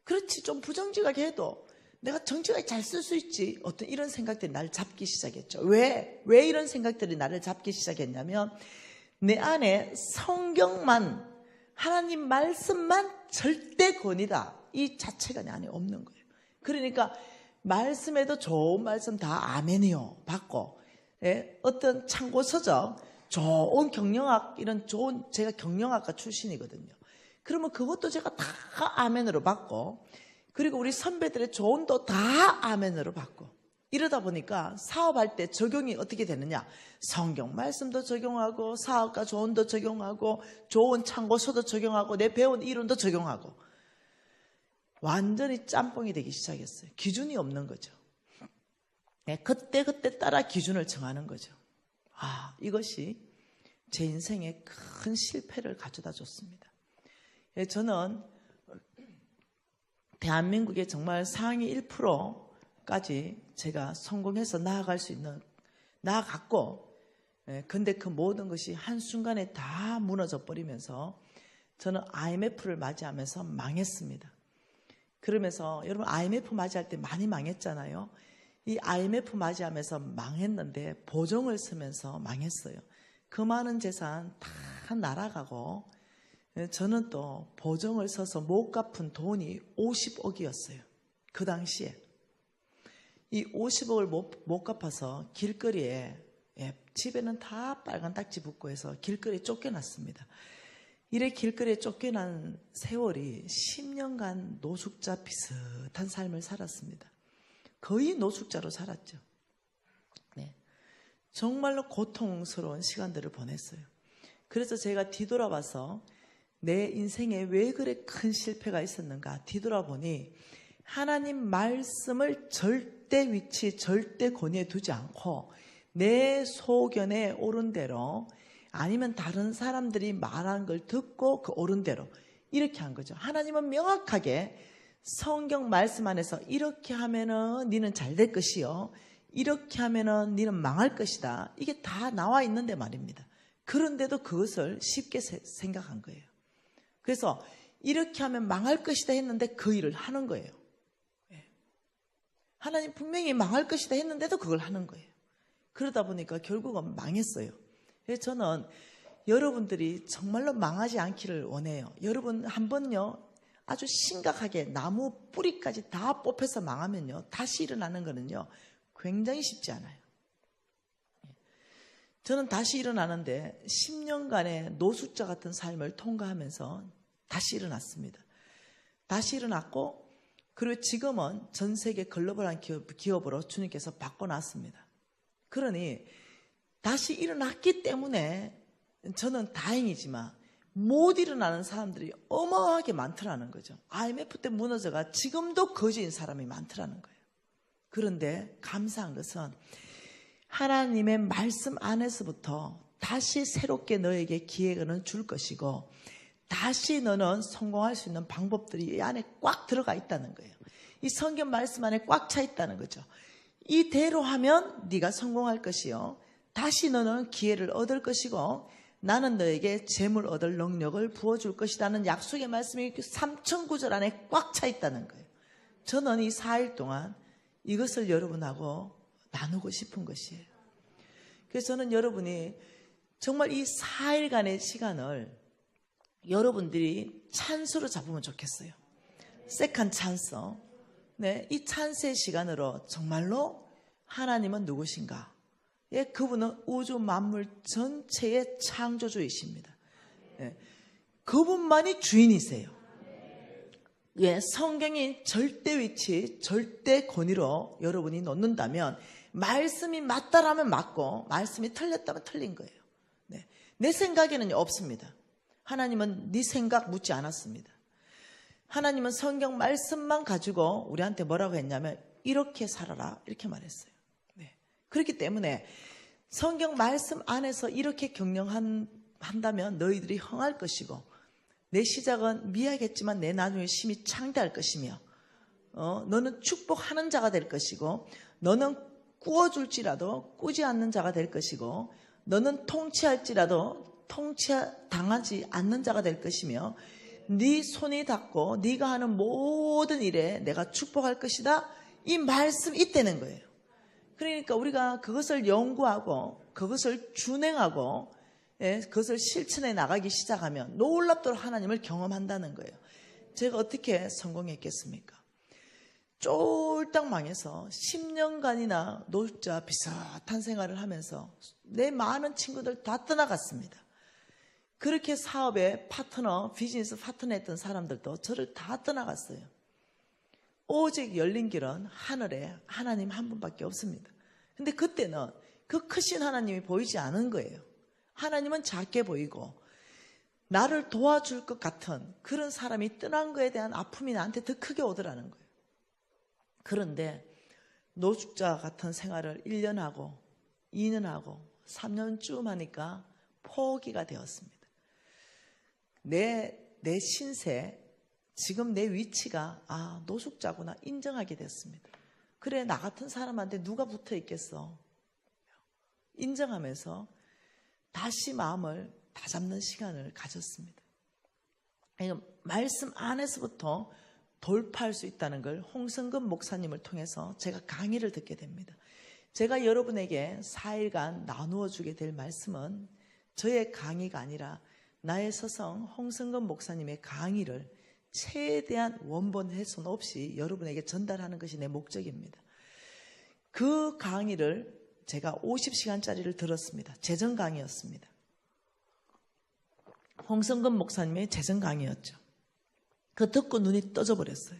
그렇지 좀 부정직하게 해도 내가 정직하게 잘 쓸 수 있지. 어떤 이런 생각들이 나를 잡기 시작했죠. 왜 이런 생각들이 나를 잡기 시작했냐면 내 안에 성경만 하나님 말씀만 절대 권위다 이 자체가 내 안에 없는 거예요. 그러니까 말씀에도 좋은 말씀 다 아멘이요 받고 어떤 참고 서적 좋은 경영학 이런 좋은 제가 경영학과 출신이거든요. 그러면 그것도 제가 다 아멘으로 받고 그리고 우리 선배들의 조언도 다 아멘으로 받고 이러다 보니까 사업할 때 적용이 어떻게 되느냐. 성경 말씀도 적용하고 사업가 조언도 적용하고 좋은 참고서도 적용하고 내 배운 이론도 적용하고 완전히 짬뽕이 되기 시작했어요. 기준이 없는 거죠. 그때 따라 기준을 정하는 거죠. 이것이 제 인생에 큰 실패를 가져다 줬습니다. 저는 대한민국의 정말 상위 1%까지 제가 성공해서 나아갔고 근데 그 모든 것이 한순간에 다 무너져 버리면서 저는 IMF를 맞이하면서 망했습니다. 그러면서 여러분 IMF 맞이할 때 많이 망했잖아요. 이 IMF 맞이하면서 망했는데 보증을 쓰면서 망했어요. 그 많은 재산 다 날아가고 저는 또 보증을 서서 못 갚은 돈이 50억이었어요. 그 당시에. 이 50억을 못 갚아서 길거리에 집에는 다 빨간 딱지 붙고 해서 길거리에 쫓겨났습니다. 이래 길거리에 쫓겨난 세월이 10년간 노숙자 비슷한 삶을 살았습니다. 거의 노숙자로 살았죠. 정말로 고통스러운 시간들을 보냈어요. 그래서 제가 뒤돌아봐서 내 인생에 왜 그래 큰 실패가 있었는가 뒤돌아보니 하나님 말씀을 절대 위치, 절대 권위에 두지 않고 내 소견에 옳은 대로 아니면 다른 사람들이 말한 걸 듣고 그 옳은 대로 이렇게 한 거죠. 하나님은 명확하게 성경 말씀 안에서 이렇게 하면은 너는 잘 될 것이요. 이렇게 하면은 너는 망할 것이다. 이게 다 나와 있는데 말입니다. 그런데도 그것을 쉽게 생각한 거예요. 그래서 이렇게 하면 망할 것이다 했는데 그 일을 하는 거예요. 하나님 분명히 망할 것이다 했는데도 그걸 하는 거예요. 그러다 보니까 결국은 망했어요. 그래서 저는 여러분들이 정말로 망하지 않기를 원해요. 여러분 한번요 아주 심각하게 나무 뿌리까지 다 뽑혀서 망하면요, 다시 일어나는 거는요 굉장히 쉽지 않아요. 저는 다시 일어나는데 10년간의 노숙자 같은 삶을 통과하면서 다시 일어났습니다. 다시 일어났고, 그리고 지금은 전 세계 글로벌한 기업으로 주님께서 바꿔놨습니다. 그러니 다시 일어났기 때문에 저는 다행이지만 못 일어나는 사람들이 어마어마하게 많더라는 거죠. IMF 때 무너져가 지금도 거지인 사람이 많더라는 거예요. 그런데 감사한 것은 하나님의 말씀 안에서부터 다시 새롭게 너에게 기회는 줄 것이고, 다시 너는 성공할 수 있는 방법들이 이 안에 꽉 들어가 있다는 거예요. 이 성경 말씀 안에 꽉 차 있다는 거죠. 이대로 하면 네가 성공할 것이요, 다시 너는 기회를 얻을 것이고, 나는 너에게 재물 얻을 능력을 부어줄 것이라는 약속의 말씀이 3,000구절 안에 꽉 차 있다는 거예요. 저는 이 4일 동안 이것을 여러분하고 나누고 싶은 것이에요. 그래서 저는 여러분이 정말 이 4일간의 시간을 여러분들이 찬스로 잡으면 좋겠어요. 세컨 찬스. 네, 이 찬스의 시간으로 정말로 하나님은 누구신가? 예, 그분은 우주 만물 전체의 창조주이십니다. 예, 그분만이 주인이세요. 예, 성경이 절대 위치, 절대 권위로 여러분이 놓는다면, 말씀이 맞다라면 맞고 말씀이 틀렸다면 틀린 거예요. 네, 내 생각에는 없습니다. 하나님은 네 생각 묻지 않았습니다. 하나님은 성경 말씀만 가지고 우리한테 뭐라고 했냐면 이렇게 살아라, 이렇게 말했어요. 네, 그렇기 때문에 성경 말씀 안에서 이렇게 경영한다면 너희들이 흥할 것이고, 내 시작은 미약했지만 내 나중에 심히 창대할 것이며, 너는 축복하는 자가 될 것이고, 너는 꾸어줄지라도 꾸지 않는 자가 될 것이고, 너는 통치할지라도 통치당하지 않는 자가 될 것이며, 네 손이 닿고 네가 하는 모든 일에 내가 축복할 것이다. 이 말씀이 있다는 거예요. 그러니까 우리가 그것을 연구하고 그것을 준행하고, 예, 그것을 실천해 나가기 시작하면 놀랍도록 하나님을 경험한다는 거예요. 제가 어떻게 성공했겠습니까? 쫄딱 망해서 10년간이나 노숙자 비슷한 생활을 하면서 내 많은 친구들 다 떠나갔습니다. 그렇게 사업의 파트너, 비즈니스 파트너 했던 사람들도 저를 다 떠나갔어요. 오직 열린 길은 하늘에 하나님 한 분밖에 없습니다. 근데 그때는 그 크신 하나님이 보이지 않은 거예요. 하나님은 작게 보이고 나를 도와줄 것 같은 그런 사람이 떠난 거에 대한 아픔이 나한테 더 크게 오더라는 거예요. 그런데 노숙자 같은 생활을 1년 하고 2년 하고 3년쯤 하니까 포기가 되었습니다. 내 신세, 지금 내 위치가 노숙자구나 인정하게 됐습니다. 그래, 나 같은 사람한테 누가 붙어 있겠어? 인정하면서 다시 마음을 다잡는 시간을 가졌습니다. 말씀 안에서부터 돌파할 수 있다는 걸 홍성근 목사님을 통해서 제가 강의를 듣게 됩니다. 제가 여러분에게 4일간 나누어 주게 될 말씀은 저의 강의가 아니라 나의 스승 홍성근 목사님의 강의를 최대한 원본 훼손 없이 여러분에게 전달하는 것이 내 목적입니다. 그 강의를 제가 50시간짜리를 들었습니다. 재정 강의였습니다. 홍성근 목사님의 재정 강의였죠. 그 듣고 눈이 떠져 버렸어요.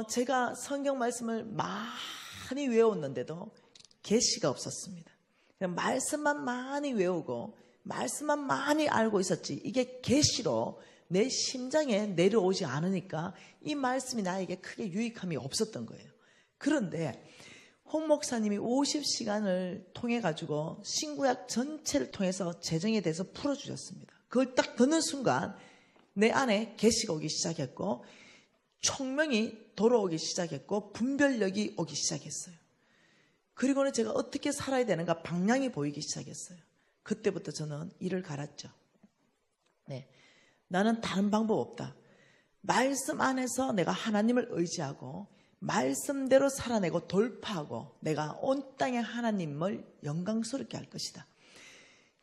제가 성경 말씀을 많이 외웠는데도 계시가 없었습니다. 그냥 말씀만 많이 외우고 말씀만 많이 알고 있었지, 이게 계시로 내 심장에 내려오지 않으니까 이 말씀이 나에게 크게 유익함이 없었던 거예요. 그런데 홍 목사님이 50시간을 통해 가지고 신구약 전체를 통해서 재정에 대해서 풀어주셨습니다. 그걸 딱 듣는 순간 내 안에 계시가 오기 시작했고, 총명이 돌아오기 시작했고, 분별력이 오기 시작했어요. 그리고는 제가 어떻게 살아야 되는가 방향이 보이기 시작했어요. 그때부터 저는 이를 갈았죠. 네, 나는 다른 방법 없다. 말씀 안에서 내가 하나님을 의지하고 말씀대로 살아내고 돌파하고 내가 온 땅에 하나님을 영광스럽게 할 것이다.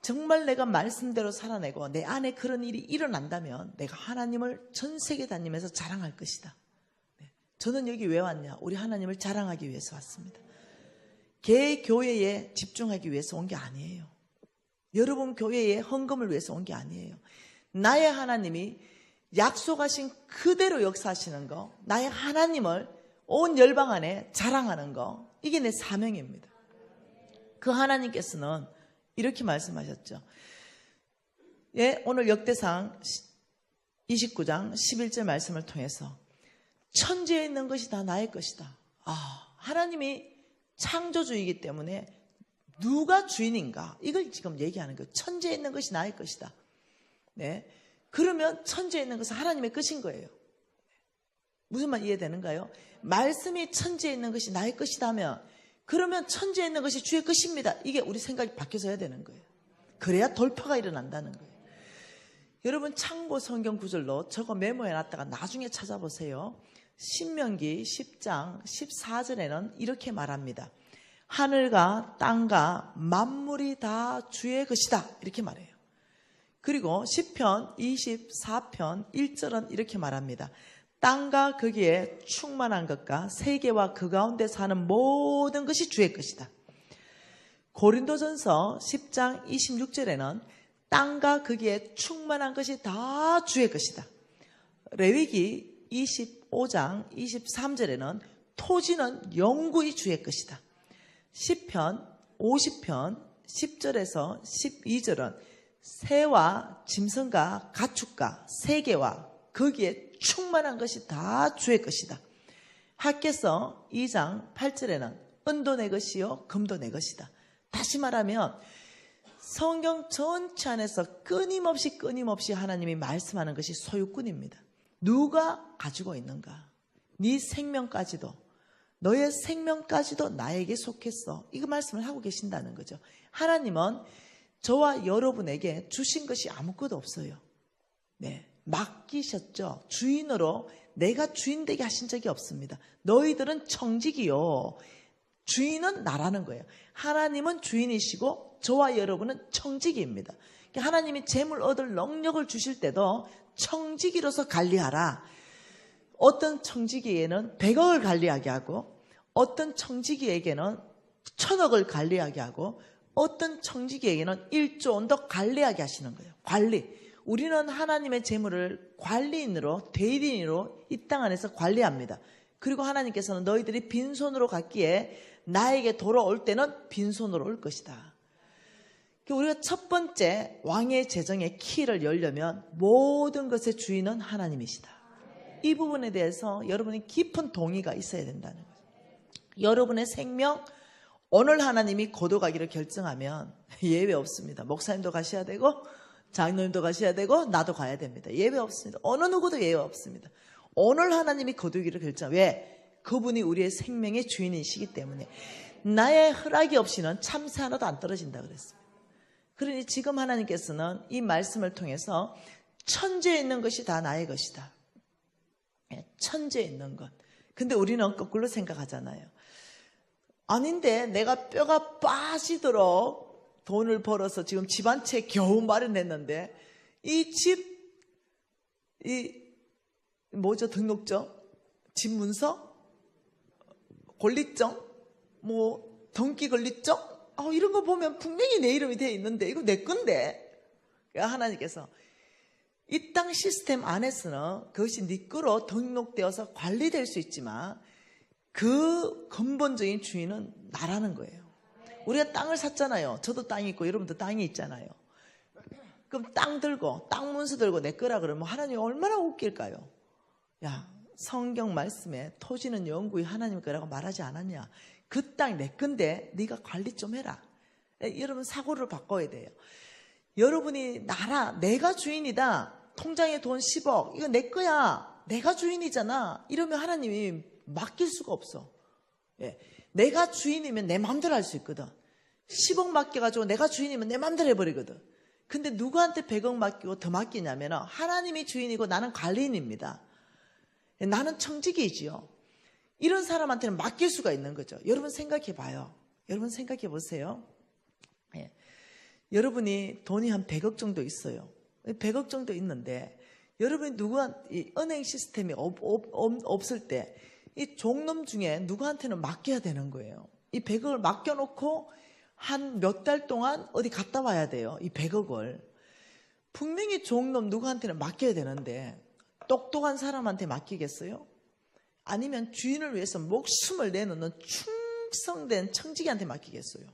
정말 내가 말씀대로 살아내고 내 안에 그런 일이 일어난다면 내가 하나님을 전 세계 다니면서 자랑할 것이다. 저는 여기 왜 왔냐? 우리 하나님을 자랑하기 위해서 왔습니다. 개 교회에 집중하기 위해서 온 게 아니에요. 여러분 교회에 헌금을 위해서 온 게 아니에요. 나의 하나님이 약속하신 그대로 역사하시는 거, 나의 하나님을 온 열방 안에 자랑하는 거, 이게 내 사명입니다. 그 하나님께서는 이렇게 말씀하셨죠. 예, 오늘 역대상 29장 11절 말씀을 통해서 천지에 있는 것이 다 나의 것이다. 하나님이 창조주이기 때문에 누가 주인인가? 이걸 지금 얘기하는 거예요. 천지에 있는 것이 나의 것이다. 네. 그러면 천지에 있는 것은 하나님의 것인 거예요. 무슨 말 이해되는가요? 말씀이 천지에 있는 것이 나의 것이다면 그러면 천지에 있는 것이 주의 것입니다. 이게 우리 생각이 바뀌어져야 되는 거예요. 그래야 돌파가 일어난다는 거예요. 여러분 참고 성경 구절로 저거 메모해놨다가 나중에 찾아보세요. 신명기 10장 14절에는 이렇게 말합니다. 하늘과 땅과 만물이 다 주의 것이다. 이렇게 말해요. 그리고 시편 24편 1절은 이렇게 말합니다. 땅과 거기에 충만한 것과 세계와 그 가운데 사는 모든 것이 주의 것이다. 고린도전서 10장 26절에는 땅과 거기에 충만한 것이 다 주의 것이다. 레위기 25장 23절에는 토지는 영구히 주의 것이다. 시편 50편 10절에서 12절은 새와 짐승과 가축과 세계와 거기에 충만한 것이 다 주의 것이다. 학개서 2장 8절에는 은도 내 것이요 금도 내 것이다. 다시 말하면 성경 전체 안에서 끊임없이 하나님이 말씀하는 것이 소유권입니다. 누가 가지고 있는가? 네 생명까지도, 너의 생명까지도 나에게 속했어. 이거 말씀을 하고 계신다는 거죠. 하나님은 저와 여러분에게 주신 것이 아무것도 없어요. 네, 맡기셨죠. 주인으로 내가 주인 되게 하신 적이 없습니다. 너희들은 청직이요. 주인은 나라는 거예요. 하나님은 주인이시고 저와 여러분은 청지기입니다. 하나님이 재물 얻을 능력을 주실 때도 청지기로서 관리하라. 어떤 청지기에는 100억을 관리하게 하고 어떤 청지기에게는 1000억을 관리하게 하고 어떤 청지기에게는 1조 원도 관리하게 하시는 거예요. 관리. 우리는 하나님의 재물을 관리인으로, 대리인으로 이 땅 안에서 관리합니다. 그리고 하나님께서는 너희들이 빈손으로 갔기에 나에게 돌아올 때는 빈손으로 올 것이다. 우리가 첫 번째 왕의 재정의 키를 열려면 모든 것의 주인은 하나님이시다. 이 부분에 대해서 여러분이 깊은 동의가 있어야 된다는 거죠. 여러분의 생명, 오늘 하나님이 고도가기를 결정하면 예외 없습니다. 목사님도 가셔야 되고 장로님도 가셔야 되고 나도 가야 됩니다. 예외 없습니다. 어느 누구도 예외 없습니다. 오늘 하나님이 거두기를 결정. 왜? 그분이 우리의 생명의 주인이시기 때문에. 나의 허락이 없이는 참새 하나도 안 떨어진다 그랬습니다. 그러니 지금 하나님께서는 이 말씀을 통해서 천지에 있는 것이 다 나의 것이다. 천지에 있는 것. 근데 우리는 거꾸로 생각하잖아요. 아닌데 내가 뼈가 빠지도록 돈을 벌어서 지금 집 한 채 겨우 마련했는데 이 집, 뭐죠? 등록증? 집 문서? 권리증? 등기 권리증? 이런 거 보면 분명히 내 이름이 되어 있는데 이거 내 건데. 하나님께서 이 땅 시스템 안에서는 그것이 네 거로 등록되어서 관리될 수 있지만 그 근본적인 주인은 나라는 거예요. 우리가 땅을 샀잖아요. 저도 땅이 있고 여러분도 땅이 있잖아요. 그럼 땅 들고 땅 문서 들고 내 거라 그러면 하나님이 얼마나 웃길까요? 야, 성경 말씀에 토지는 영구히 하나님 거라고 말하지 않았냐? 그 땅 내 건데 네가 관리 좀 해라. 여러분 사고를 바꿔야 돼요. 여러분이 내가 주인이다. 통장에 돈 10억 이거 내 거야. 내가 주인이잖아. 이러면 하나님이 맡길 수가 없어. 예. 내가 주인이면 내 마음대로 할 수 있거든. 10억 맡겨가지고 내가 주인이면 내 마음대로 해버리거든. 근데 누구한테 100억 맡기고 더 맡기냐면 하나님이 주인이고 나는 관리인입니다. 나는 청지기이지요. 이런 사람한테는 맡길 수가 있는 거죠. 여러분 생각해 봐요. 여러분 생각해 보세요. 예. 여러분이 돈이 한 100억 정도 있어요. 100억 정도 있는데 여러분이 이 은행 시스템이 없을 때 이 종놈 중에 누구한테는 맡겨야 되는 거예요. 이 100억을 맡겨놓고 한 몇 달 동안 어디 갔다 와야 돼요. 이 100억을. 분명히 종놈 누구한테는 맡겨야 되는데 똑똑한 사람한테 맡기겠어요? 아니면 주인을 위해서 목숨을 내놓는 충성된 청지기한테 맡기겠어요?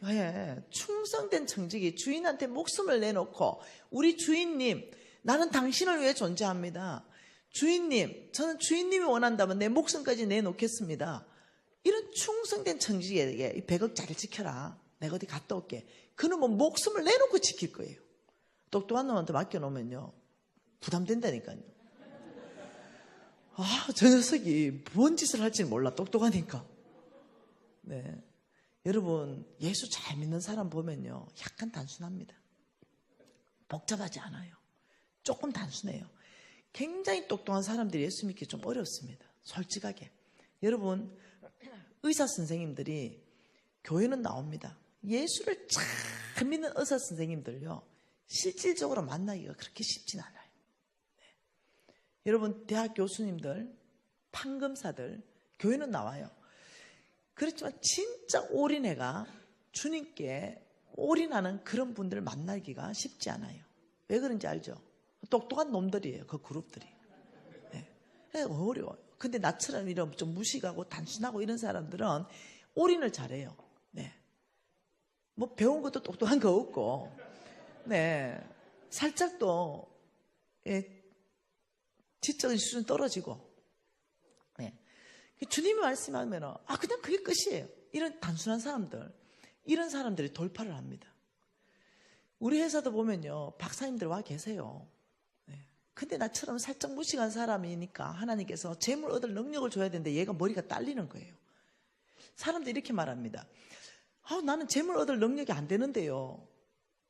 예, 충성된 청지기, 주인한테 목숨을 내놓고 우리 주인님, 나는 당신을 위해 존재합니다. 주인님, 저는 주인님이 원한다면 내 목숨까지 내놓겠습니다. 이런 충성된 청지기에게 이 100억 잘 지켜라. 내가 어디 갔다 올게. 그놈은 목숨을 내놓고 지킬 거예요. 똑똑한 놈한테 맡겨놓으면요 부담된다니까요. 저 녀석이 뭔 짓을 할지 몰라. 똑똑하니까. 네, 여러분 예수 잘 믿는 사람 보면요 약간 단순합니다. 복잡하지 않아요. 조금 단순해요. 굉장히 똑똑한 사람들이 예수 믿기 좀 어렵습니다. 솔직하게. 여러분 의사 선생님들이 교회는 나옵니다. 예수를 잘 믿는 의사 선생님들요 실질적으로 만나기가 그렇게 쉽진 않아요. 네. 여러분 대학 교수님들, 판검사들 교회는 나와요. 그렇지만 진짜 올인애가 주님께 올인하는 그런 분들을 만나기가 쉽지 않아요. 왜 그런지 알죠? 똑똑한 놈들이에요. 그 그룹들이. 네. 어려워요. 근데 나처럼 이런 좀 무식하고 단순하고 이런 사람들은 올인을 잘해요. 네. 뭐 배운 것도 똑똑한 거 없고, 네. 살짝 또, 지적인 수준 떨어지고, 네. 주님이 말씀하면, 그냥 그게 끝이에요. 이런 단순한 사람들, 이런 사람들이 돌파를 합니다. 우리 회사도 보면요, 박사님들 와 계세요. 근데 나처럼 살짝 무식한 사람이니까 하나님께서 재물 얻을 능력을 줘야 되는데 얘가 머리가 딸리는 거예요. 사람들이 이렇게 말합니다. 나는 재물 얻을 능력이 안 되는데요.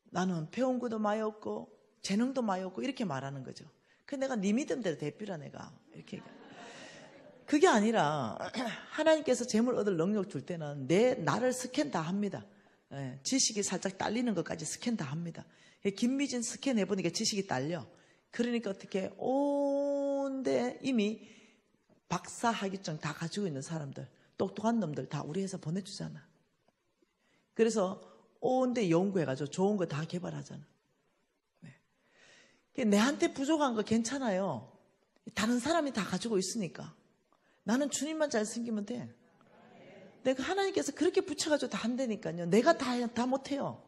나는 배운 것도 많이 없고 재능도 많이 없고 이렇게 말하는 거죠. 근데 내가 네 믿음대로 대피라 내가 이렇게. 그게 아니라 하나님께서 재물 얻을 능력 줄 때는 나를 스캔 다 합니다. 지식이 살짝 딸리는 것까지 스캔 다 합니다. 김미진 스캔 해보니까 지식이 딸려. 그러니까 어떻게 온데 이미 박사 학위증 다 가지고 있는 사람들, 똑똑한 놈들 다 우리 회사 보내주잖아. 그래서 온데 연구해가지고 좋은 거 다 개발하잖아. 네. 내한테 부족한 거 괜찮아요. 다른 사람이 다 가지고 있으니까. 나는 주님만 잘 섬기면 돼. 내가 하나님께서 그렇게 붙여가지고 다 한다니까요. 내가 다 못해요.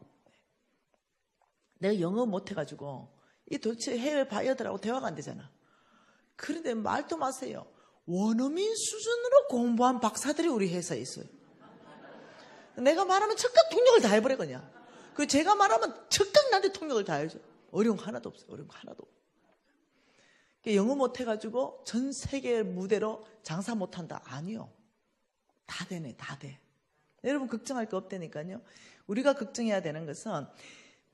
내가 영어 못해가지고 이 도대체 해외 바이어들하고 대화가 안 되잖아. 그런데 말도 마세요. 원어민 수준으로 공부한 박사들이 우리 회사에 있어요. 내가 말하면 즉각 통역을 다 해버려 그냥. 제가 말하면 즉각 나한테 통역을 다 해줘. 어려운 거 하나도 없어요. 어려운 거 하나도 없어요. 영어 못해가지고 전 세계 무대로 장사 못한다. 아니요. 다 되네. 다 돼. 여러분 걱정할 거 없다니까요. 우리가 걱정해야 되는 것은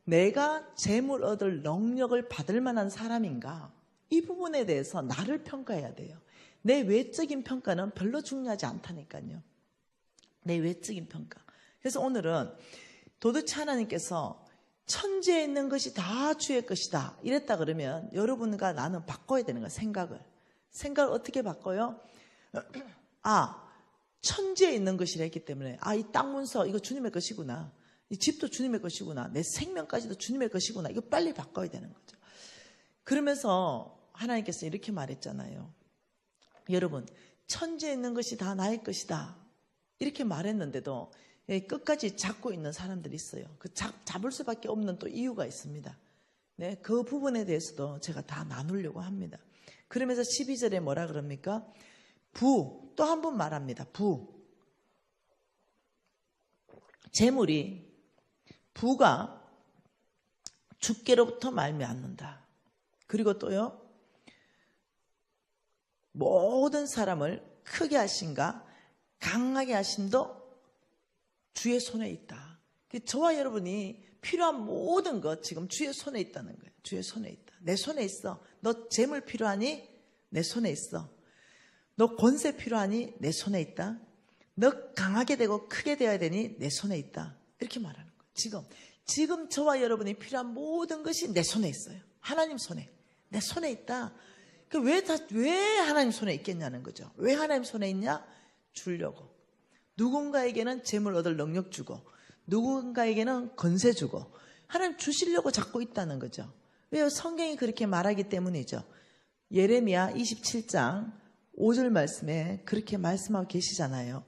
내가 재물 얻을 능력을 받을 만한 사람인가? 이 부분에 대해서 나를 평가해야 돼요. 내 외적인 평가는 별로 중요하지 않다니까요. 내 외적인 평가. 그래서 오늘은 도대체 하나님께서 천지에 있는 것이 다 주의 것이다 이랬다 그러면 여러분과 나는 바꿔야 되는 거야. 생각을 어떻게 바꿔요? 천지에 있는 것이라 했기 때문에 이 땅 문서 이거 주님의 것이구나. 이 집도 주님의 것이구나. 내 생명까지도 주님의 것이구나. 이거 빨리 바꿔야 되는 거죠. 그러면서 하나님께서 이렇게 말했잖아요. 여러분, 천지에 있는 것이 다 나의 것이다. 이렇게 말했는데도 끝까지 잡고 있는 사람들이 있어요. 잡을 수밖에 없는 또 이유가 있습니다. 네, 그 부분에 대해서도 제가 다 나누려고 합니다. 그러면서 12절에 뭐라 그럽니까? 또 한 번 말합니다. 부가 주께로부터 말미암는다. 그리고 또요, 모든 사람을 크게 하신가 강하게 하심도 주의 손에 있다. 저와 여러분이 필요한 모든 것 지금 주의 손에 있다는 거예요. 주의 손에 있다. 내 손에 있어. 너 재물 필요하니? 내 손에 있어. 너 권세 필요하니? 내 손에 있다. 너 강하게 되고 크게 되어야 되니? 내 손에 있다. 이렇게 말하는 거예요. 지금 지금 저와 여러분이 필요한 모든 것이 내 손에 있어요. 하나님 손에. 내 손에 있다. 왜 하나님 손에 있겠냐는 거죠. 왜 하나님 손에 있냐? 주려고. 누군가에게는 재물 얻을 능력 주고, 누군가에게는 건세 주고, 하나님 주시려고 잡고 있다는 거죠. 왜요? 성경이 그렇게 말하기 때문이죠. 예레미야 27장 5절 말씀에 그렇게 말씀하고 계시잖아요.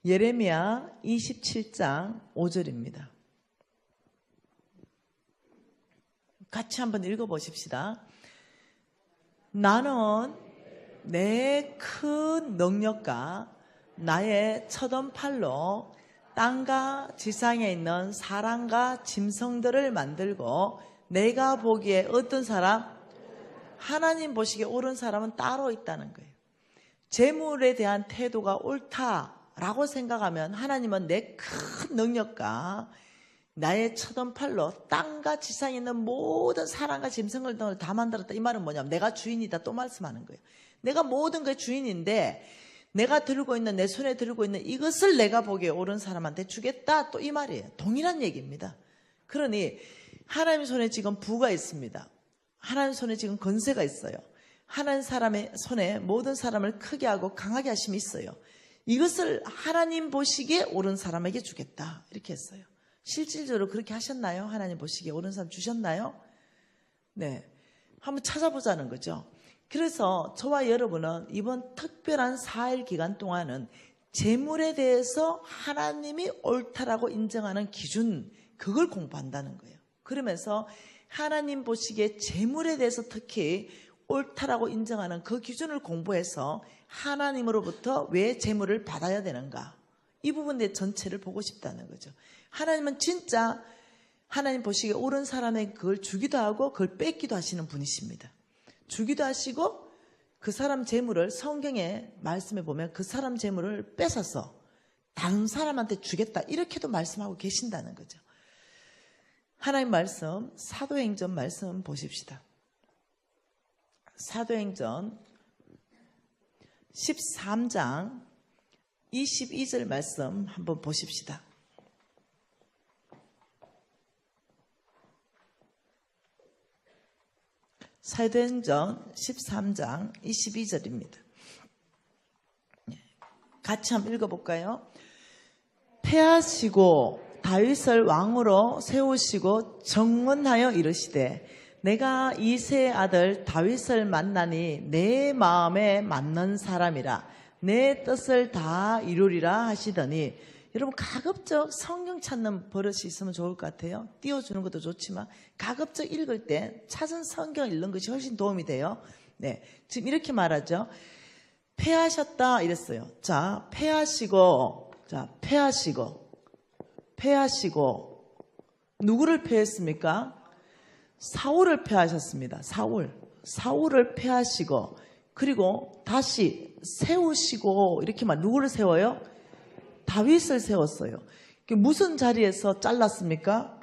예레미야 27장 5절입니다. 같이 한번 읽어보십시다. 나는 내 큰 능력과 나의 쳐든 팔로 땅과 지상에 있는 사람과 짐승들을 만들고 내가 보기에 어떤 사람? 하나님 보시기에 옳은 사람은 따로 있다는 거예요. 재물에 대한 태도가 옳다라고 생각하면 하나님은 내 큰 능력과 나의 쳐든 팔로 땅과 지상에 있는 모든 사람과 짐승을 등을 다 만들었다. 이 말은 뭐냐면 내가 주인이다 또 말씀하는 거예요. 내가 모든 게 주인인데 내가 들고 있는 내 손에 들고 있는 이것을 내가 보기에 옳은 사람한테 주겠다 또 이 말이에요. 동일한 얘기입니다. 그러니 하나님 손에 지금 부가 있습니다. 하나님 손에 지금 건세가 있어요. 하나님 사람의 손에 모든 사람을 크게 하고 강하게 하심이 있어요. 이것을 하나님 보시기에 옳은 사람에게 주겠다 이렇게 했어요. 실질적으로 그렇게 하셨나요? 하나님 보시기에 옳은 사람 주셨나요? 네, 한번 찾아보자는 거죠. 그래서 저와 여러분은 이번 특별한 4일 기간 동안은 재물에 대해서 하나님이 옳다라고 인정하는 기준, 그걸 공부한다는 거예요. 그러면서 하나님 보시기에 재물에 대해서 특히 옳다라고 인정하는 그 기준을 공부해서 하나님으로부터 왜 재물을 받아야 되는가, 이 부분의 전체를 보고 싶다는 거죠. 하나님은 진짜 하나님 보시기에 옳은 사람에게 그걸 주기도 하고 그걸 뺏기도 하시는 분이십니다. 주기도 하시고 그 사람 재물을 성경의 말씀에 보면 그 사람 재물을 뺏어서 다른 사람한테 주겠다 이렇게도 말씀하고 계신다는 거죠. 하나님 말씀 사도행전 말씀 보십시다. 사도행전 13장 22절 말씀 한번 보십시다. 사도행전 13장 22절입니다. 같이 한번 읽어볼까요? 패하시고 다윗을 왕으로 세우시고 정언하여 이르시되 내가 이새의 아들 다윗을 만나니 내 마음에 맞는 사람이라 내 뜻을 다 이루리라 하시더니, 여러분 가급적 성경 찾는 버릇이 있으면 좋을 것 같아요. 띄워주는 것도 좋지만 가급적 읽을 때 찾은 성경 읽는 것이 훨씬 도움이 돼요. 네, 지금 이렇게 말하죠. 패하셨다 이랬어요. 자, 패하시고 누구를 패했습니까? 사울을 패하셨습니다. 사울을 패하시고 그리고 다시 세우시고 이렇게 말, 누구를 세워요? 다윗을 세웠어요. 무슨 자리에서 잘랐습니까?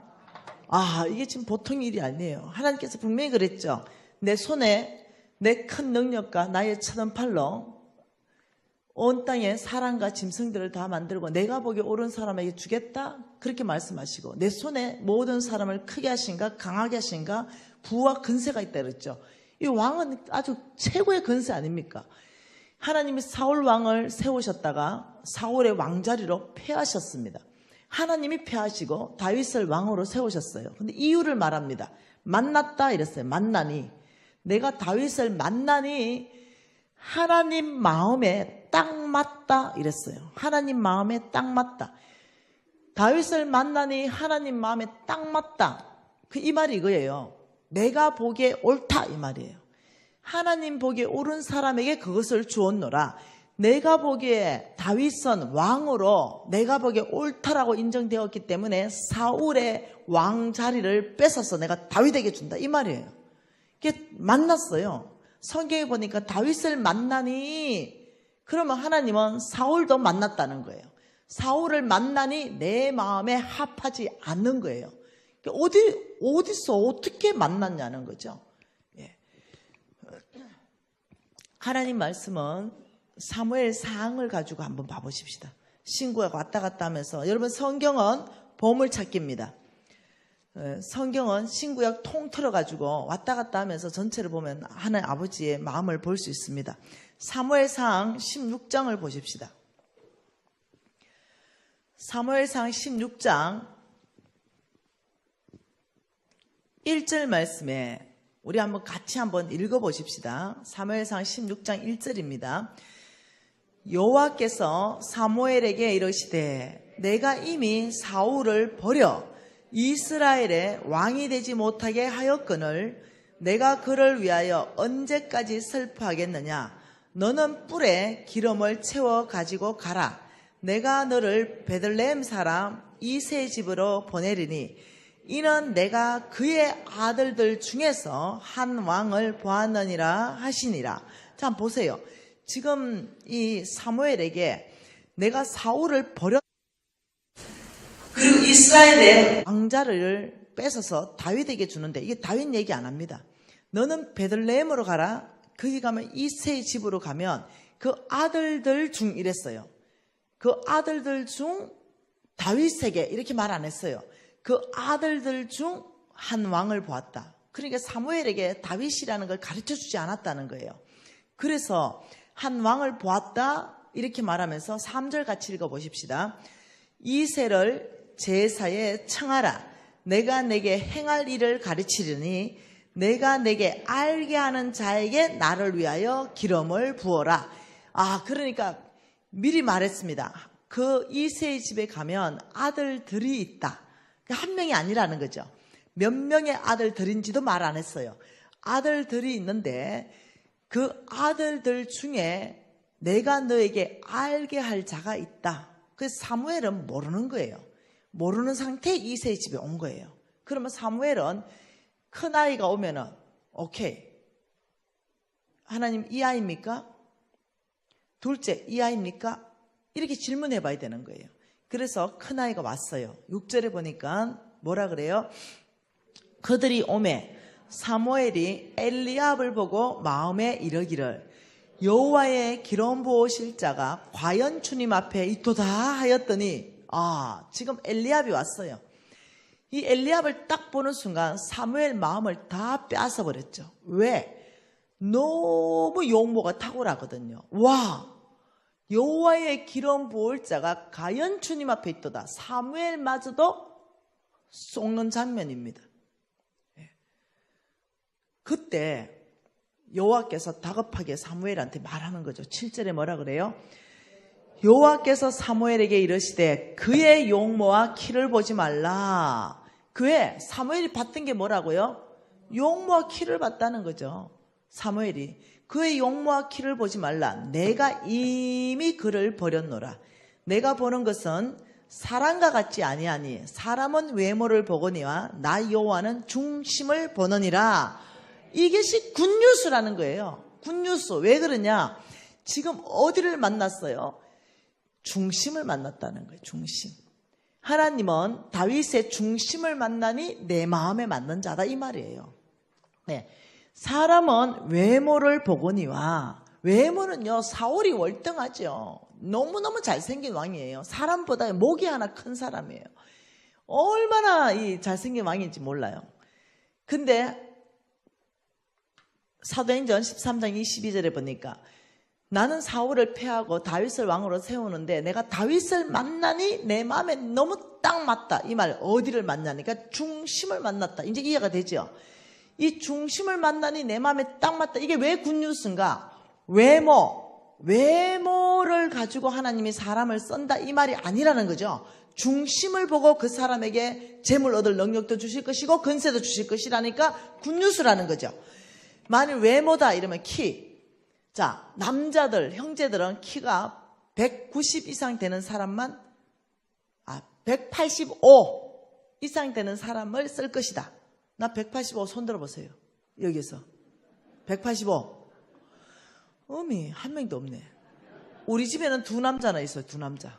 이게 지금 보통 일이 아니에요. 하나님께서 분명히 그랬죠. 내 손에 내 큰 능력과 나의 쳐든 팔로 온 땅에 사람과 짐승들을 다 만들고 내가 보기에 옳은 사람에게 주겠다 그렇게 말씀하시고, 내 손에 모든 사람을 크게 하신가 강하게 하신가 부와 근세가 있다 그랬죠. 이 왕은 아주 최고의 근세 아닙니까? 하나님이 사울 왕을 세우셨다가 사울의 왕자리로 패하셨습니다. 하나님이 패하시고 다윗을 왕으로 세우셨어요. 근데 이유를 말합니다. 만났다 이랬어요. 만나니, 내가 다윗을 만나니 하나님 마음에 딱 맞다 이랬어요. 하나님 마음에 딱 맞다. 다윗을 만나니 하나님 마음에 딱 맞다. 이 말이 이거예요. 내가 보기에 옳다 이 말이에요. 하나님 보기에 옳은 사람에게 그것을 주었노라. 내가 보기에 다윗은 왕으로 내가 보기에 옳다라고 인정되었기 때문에 사울의 왕 자리를 뺏어서 내가 다윗에게 준다 이 말이에요. 이게 만났어요. 성경에 보니까 다윗을 만나니, 그러면 하나님은 사울도 만났다는 거예요. 사울을 만나니 내 마음에 합하지 않는 거예요. 어디서 어떻게 만났냐는 거죠. 하나님 말씀은 사무엘 상을 가지고 한번 봐보십시다. 신구약 왔다 갔다 하면서, 여러분 성경은 보물찾기입니다. 성경은 신구약 통틀어 가지고 왔다 갔다 하면서 전체를 보면 하나님 아버지의 마음을 볼 수 있습니다. 사무엘상 16장을 보십시다. 사무엘상 16장 1절 말씀에 우리 한번 같이 한번 읽어보십시다. 사무엘상 16장 1절입니다. 여호와께서 사무엘에게 이르시되 내가 이미 사울을 버려 이스라엘의 왕이 되지 못하게 하였거늘 내가 그를 위하여 언제까지 슬퍼하겠느냐. 너는 뿔에 기름을 채워 가지고 가라. 내가 너를 베들레헴 사람 이새의 집으로 보내리니 이는 내가 그의 아들들 중에서 한 왕을 보았느니라 하시니라. 자, 보세요. 지금 이 사무엘에게 내가 사울을 버렸, 그리고 이스라엘의 왕자를 뺏어서 다윗에게 주는데, 이게 다윗 얘기 안 합니다. 너는 베들레헴으로 가라. 거기 가면 이새의 집으로 가면 그 아들들 중 이랬어요. 그 아들들 중 다윗에게 이렇게 말 안 했어요. 그 아들들 중 한 왕을 보았다. 그러니까 사무엘에게 다윗이라는 걸 가르쳐 주지 않았다는 거예요. 그래서 한 왕을 보았다 이렇게 말하면서 3절 같이 읽어보십시다. 이새를 제사에 청하라. 내가 내게 행할 일을 가르치리니 내가 내게 알게 하는 자에게 나를 위하여 기름을 부어라. 그러니까 미리 말했습니다. 그 이새의 집에 가면 아들들이 있다. 한 명이 아니라는 거죠. 몇 명의 아들들인지도 말 안 했어요. 아들들이 있는데 그 아들들 중에 내가 너에게 알게 할 자가 있다. 그래서 사무엘은 모르는 거예요. 모르는 상태에 이새의 집에 온 거예요. 그러면 사무엘은 큰 아이가 오면은 오케이. 하나님 이 아이입니까? 둘째 이 아이입니까? 이렇게 질문해 봐야 되는 거예요. 그래서 큰 아이가 왔어요. 6절에 보니까 뭐라 그래요? 그들이 오매 사무엘이 엘리압을 보고 마음에 이르기를 여호와의 기름 부으실 자가 과연 주님 앞에 있도다 하였더니 지금 엘리압이 왔어요. 이 엘리압을 딱 보는 순간 사무엘 마음을 다 빼앗아 버렸죠. 왜? 너무 용모가 탁월하거든요. 와, 여호와의 기름 부을 자가 과연 주님 앞에 있도다. 사무엘마저도 속는 장면입니다. 그때 여호와께서 다급하게 사무엘한테 말하는 거죠. 7절에 뭐라 그래요? 여호와께서 사무엘에게 이르시되 그의 용모와 키를 보지 말라. 그의 사무엘이 봤던 게 뭐라고요? 용모와 키를 봤다는 거죠. 사무엘이 그의 용모와 키를 보지 말라. 내가 이미 그를 버렸노라. 내가 보는 것은 사람과 같지 아니하니 사람은 외모를 보거니와 나 여호와는 중심을 보느니라. 이것이 굿뉴스라는 거예요. 굿뉴스. 왜 그러냐? 지금 어디를 만났어요? 중심을 만났다는 거예요. 중심. 하나님은 다윗의 중심을 만나니 내 마음에 맞는 자다 이 말이에요. 네. 사람은 외모를 보거니와, 외모는요 사울이 월등하죠. 너무너무 잘생긴 왕이에요. 사람보다 목이 하나 큰 사람이에요. 얼마나 이 잘생긴 왕인지 몰라요. 근데 사도행전 13장 22절에 보니까 나는 사울을 패하고 다윗을 왕으로 세우는데 내가 다윗을 만나니 내 마음에 너무 딱 맞다. 이 말 어디를 만나니까 중심을 만났다. 이제 이해가 되죠? 이 중심을 만나니 내 마음에 딱 맞다. 이게 왜 굿뉴스인가? 외모를 가지고 하나님이 사람을 썬다 이 말이 아니라는 거죠. 중심을 보고 그 사람에게 재물 얻을 능력도 주실 것이고 권세도 주실 것이라니까 굿뉴스라는 거죠. 만일 외모다 이러면 키. 자, 남자들, 형제들은 키가 190 이상 되는 사람만 185 이상 되는 사람을 쓸 것이다. 나 185 손 들어보세요. 여기서 185. 어미 한 명도 없네. 우리 집에는 두 남자나 있어요. 두 남자.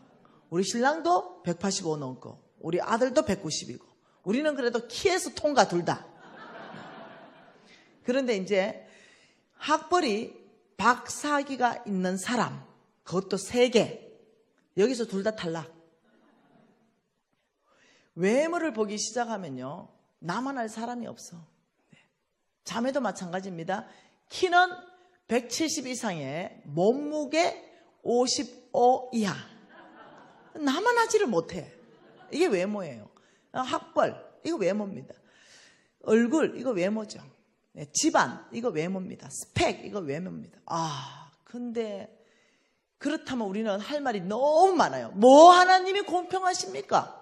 우리 신랑도 185 넘고 우리 아들도 190이고 우리는 그래도 키에서 통과 둘 다. 그런데 이제 학벌이 박사기가 있는 사람, 그것도 3개. 여기서 둘 다 탈락. 외모를 보기 시작하면요, 나만 할 사람이 없어. 자매도 마찬가지입니다. 키는 170 이상에 몸무게 55 이하. 나만 하지를 못해. 이게 외모예요. 학벌, 이거 외모입니다. 얼굴, 이거 외모죠. 집안, 이거 외모입니다. 스펙, 이거 외모입니다. 근데 그렇다면 우리는 할 말이 너무 많아요. 뭐 하나님이 공평하십니까?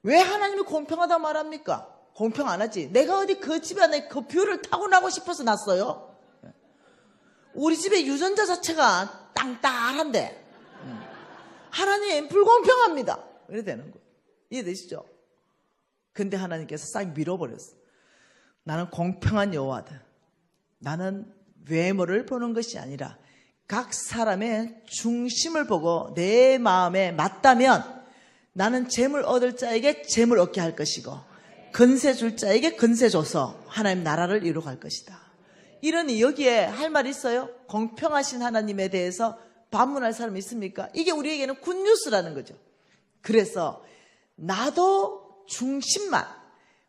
왜 하나님이 공평하다고 말합니까? 공평 안 하지. 내가 어디 그 집안에 그 뷰를 타고나고 싶어서 났어요? 우리 집의 유전자 자체가 땅땅한데 하나님 불공평합니다. 이래 되는 거예요. 이해되시죠? 근데 하나님께서 싹 밀어버렸어. 나는 공평한 여호와다. 나는 외모를 보는 것이 아니라 각 사람의 중심을 보고 내 마음에 맞다면 나는 재물 얻을 자에게 재물 얻게 할 것이고 건세 줄 자에게 건세 줘서 하나님 나라를 이루어갈 것이다. 이러니 여기에 할 말 있어요? 공평하신 하나님에 대해서 반문할 사람 있습니까? 이게 우리에게는 굿뉴스라는 거죠. 그래서 나도 중심만,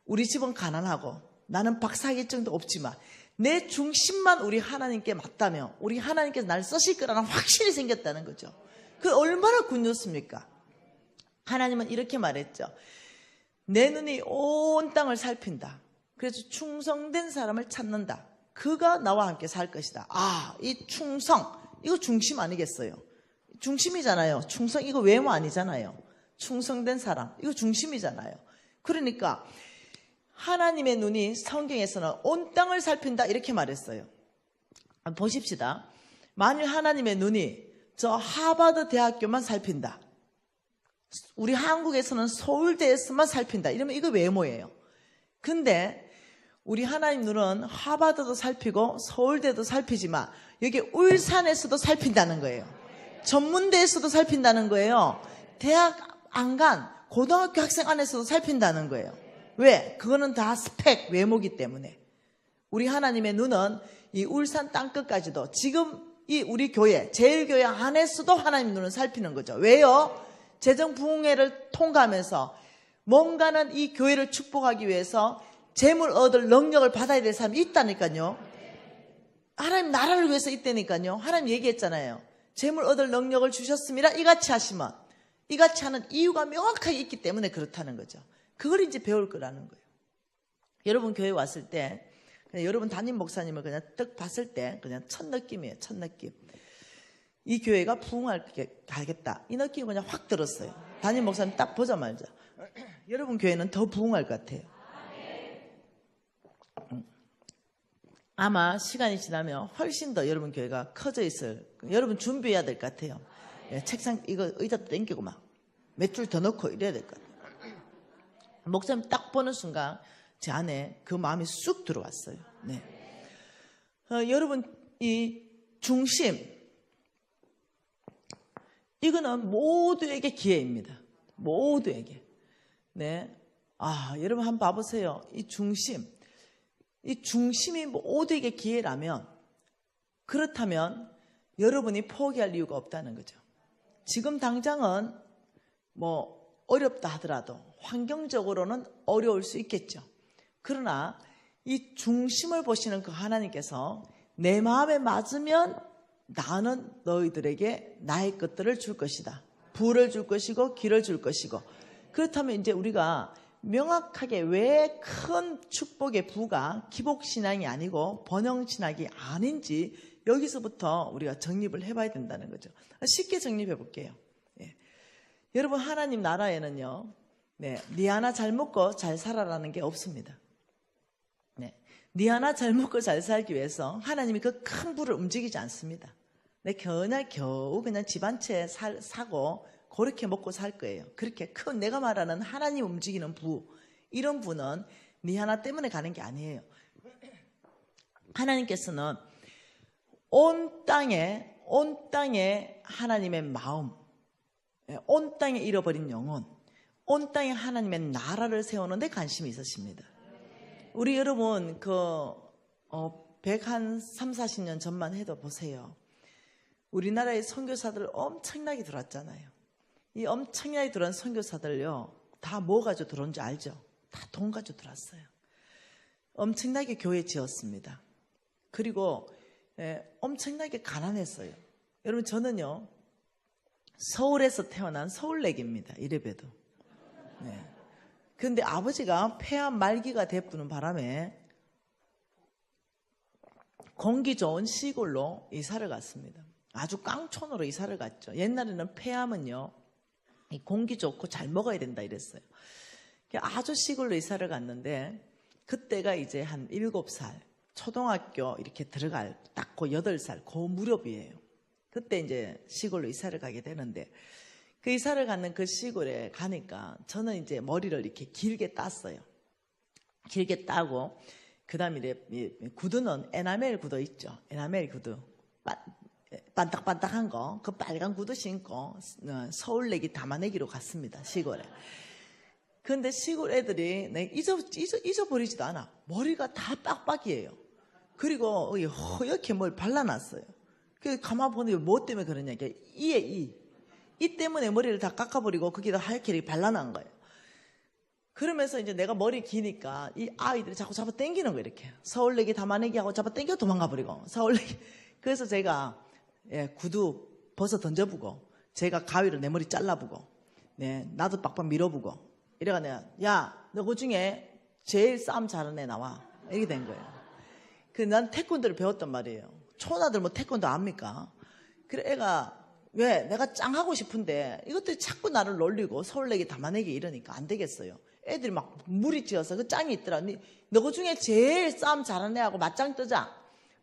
우리 집은 가난하고 나는 박사학위증도 없지만 내 중심만 우리 하나님께 맞다며 우리 하나님께서 날 쓰실 거라는 확신이 생겼다는 거죠. 그 얼마나 굿뉴스입니까? 하나님은 이렇게 말했죠. 내 눈이 온 땅을 살핀다. 그래서 충성된 사람을 찾는다. 그가 나와 함께 살 것이다. 이 충성, 이거 중심 아니겠어요? 중심이잖아요. 충성, 이거 외모 아니잖아요. 충성된 사람, 이거 중심이잖아요. 그러니까 하나님의 눈이 성경에서는 온 땅을 살핀다 이렇게 말했어요. 보십시다. 만일 하나님의 눈이 저 하버드 대학교만 살핀다. 우리 한국에서는 서울대에서만 살핀다. 이러면 이거 외모예요. 근데 우리 하나님 눈은 하버드도 살피고 서울대도 살피지만 여기 울산에서도 살핀다는 거예요. 전문대에서도 살핀다는 거예요. 대학 안 간 고등학교 학생 안에서도 살핀다는 거예요. 왜? 그거는 다 스펙, 외모기 때문에. 우리 하나님의 눈은 이 울산 땅끝까지도 지금 이 우리 교회, 제일교회 안에서도 하나님 눈은 살피는 거죠. 왜요? 재정 부흥회를 통과하면서 뭔가는 이 교회를 축복하기 위해서 재물 얻을 능력을 받아야 될 사람이 있다니까요. 하나님 나라를 위해서 있다니까요. 하나님 얘기했잖아요. 재물 얻을 능력을 주셨습니다. 이같이 하시면, 이같이 하는 이유가 명확하게 있기 때문에 그렇다는 거죠. 그걸 이제 배울 거라는 거예요. 여러분 교회 왔을 때 그냥 여러분 담임 목사님을 그냥 딱 봤을 때 그냥 첫 느낌이에요. 첫 느낌. 이 교회가 부흥하겠다. 이 느낌이 그냥 확 들었어요. 담임 목사님 딱 보자마자 여러분 교회는 더 부흥할 것 같아요. 아마 시간이 지나면 훨씬 더 여러분 교회가 커져 있을, 여러분 준비해야 될 것 같아요. 책상 이거 의자도 당기고 막 몇 줄 더 넣고 이래야 될 것 같아요. 목사님 딱 보는 순간 제 안에 그 마음이 쑥 들어왔어요. 네. 여러분 이 중심, 이거는 모두에게 기회입니다. 모두에게. 네. 여러분 한번 봐보세요. 이 중심이 모두에게 기회라면, 그렇다면 여러분이 포기할 이유가 없다는 거죠. 지금 당장은 뭐 어렵다 하더라도 환경적으로는 어려울 수 있겠죠. 그러나 이 중심을 보시는 그 하나님께서 내 마음에 맞으면 나는 너희들에게 나의 것들을 줄 것이다. 부를 줄 것이고 길을 줄 것이고. 그렇다면 이제 우리가 명확하게 왜 큰 축복의 부가 기복신앙이 아니고 번영신학이 아닌지 여기서부터 우리가 정립을 해봐야 된다는 거죠. 쉽게 정립해 볼게요. 여러분 하나님 나라에는요, 네 하나 잘 먹고 잘 살아라는 게 없습니다. 네 하나 잘 먹고 잘 살기 위해서 하나님이 그 큰 부를 움직이지 않습니다. 그냥 겨우 그냥 집 한 채 사고 그렇게 먹고 살 거예요. 그렇게 큰 내가 말하는 하나님 움직이는 부, 이런 부는 네 하나 때문에 가는 게 아니에요. 하나님께서는 온 땅에 하나님의 마음, 온 땅에 잃어버린 영혼, 온 땅에 하나님의 나라를 세우는 데 관심이 있으십니다. 우리 여러분 130-40년 전만 해도 보세요. 우리나라에 선교사들 엄청나게 들어왔잖아요. 이 엄청나게 들어온 선교사들요, 다 뭐 가지고 들어온 줄 알죠? 다 돈 가지고 들어왔어요. 엄청나게 교회 지었습니다. 그리고 엄청나게 가난했어요. 여러분, 저는요, 서울에서 태어난 서울내기입니다. 이래봬도. 네. 근데 아버지가 폐암 말기가 되푸는 바람에 공기 좋은 시골로 이사를 갔습니다. 아주 깡촌으로 이사를 갔죠. 옛날에는 폐암은요, 공기 좋고 잘 먹어야 된다 이랬어요. 아주 시골로 이사를 갔는데, 그때가 이제 한 7살, 초등학교 이렇게 들어갈 딱 그 8살, 그 무렵이에요. 그때 이제 시골로 이사를 가게 되는데, 그 이사를 가는 그 시골에 가니까 저는 이제 머리를 이렇게 길게 땄어요. 길게 따고, 그 다음에 구두는 에나멜 구두 있죠. 에나멜 구두. 반딱반딱한 거, 그 빨간 구두 신고 서울내기 담아내기로 갔습니다. 시골에. 근데 시골 애들이 잊어버리지도 않아. 머리가 다 빡빡이에요. 그리고 허옇게 뭘 발라놨어요. 그 가만 보니 뭐 때문에 그러냐. 이 때문에 머리를 다 깎아버리고 거기다 하얗게 발라놓은 거예요. 그러면서 이제 내가 머리 기니까 이 아이들이 자꾸 잡아 당기는 거예요. 이렇게 서울내기 담아내기 하고 잡아 당겨 도망가버리고 서울내기. 그래서 제가 구두 벗어 던져보고, 제가 가위로 내 머리 잘라보고, 나도 빡빡 밀어보고, 이래가 내가, 야, 너 그 중에 제일 싸움 잘하는 애 나와. 이렇게 된 거예요. 난 태권도를 배웠단 말이에요. 초나들 뭐 태권도 압니까? 그래, 애가, 왜? 내가 짱 하고 싶은데, 이것들이 자꾸 나를 놀리고, 서울내기 담아내기 이러니까 안 되겠어요. 애들이 막 무리지어서 그 짱이 있더라. 너 그 중에 제일 싸움 잘하는 애하고 맞짱 뜨자.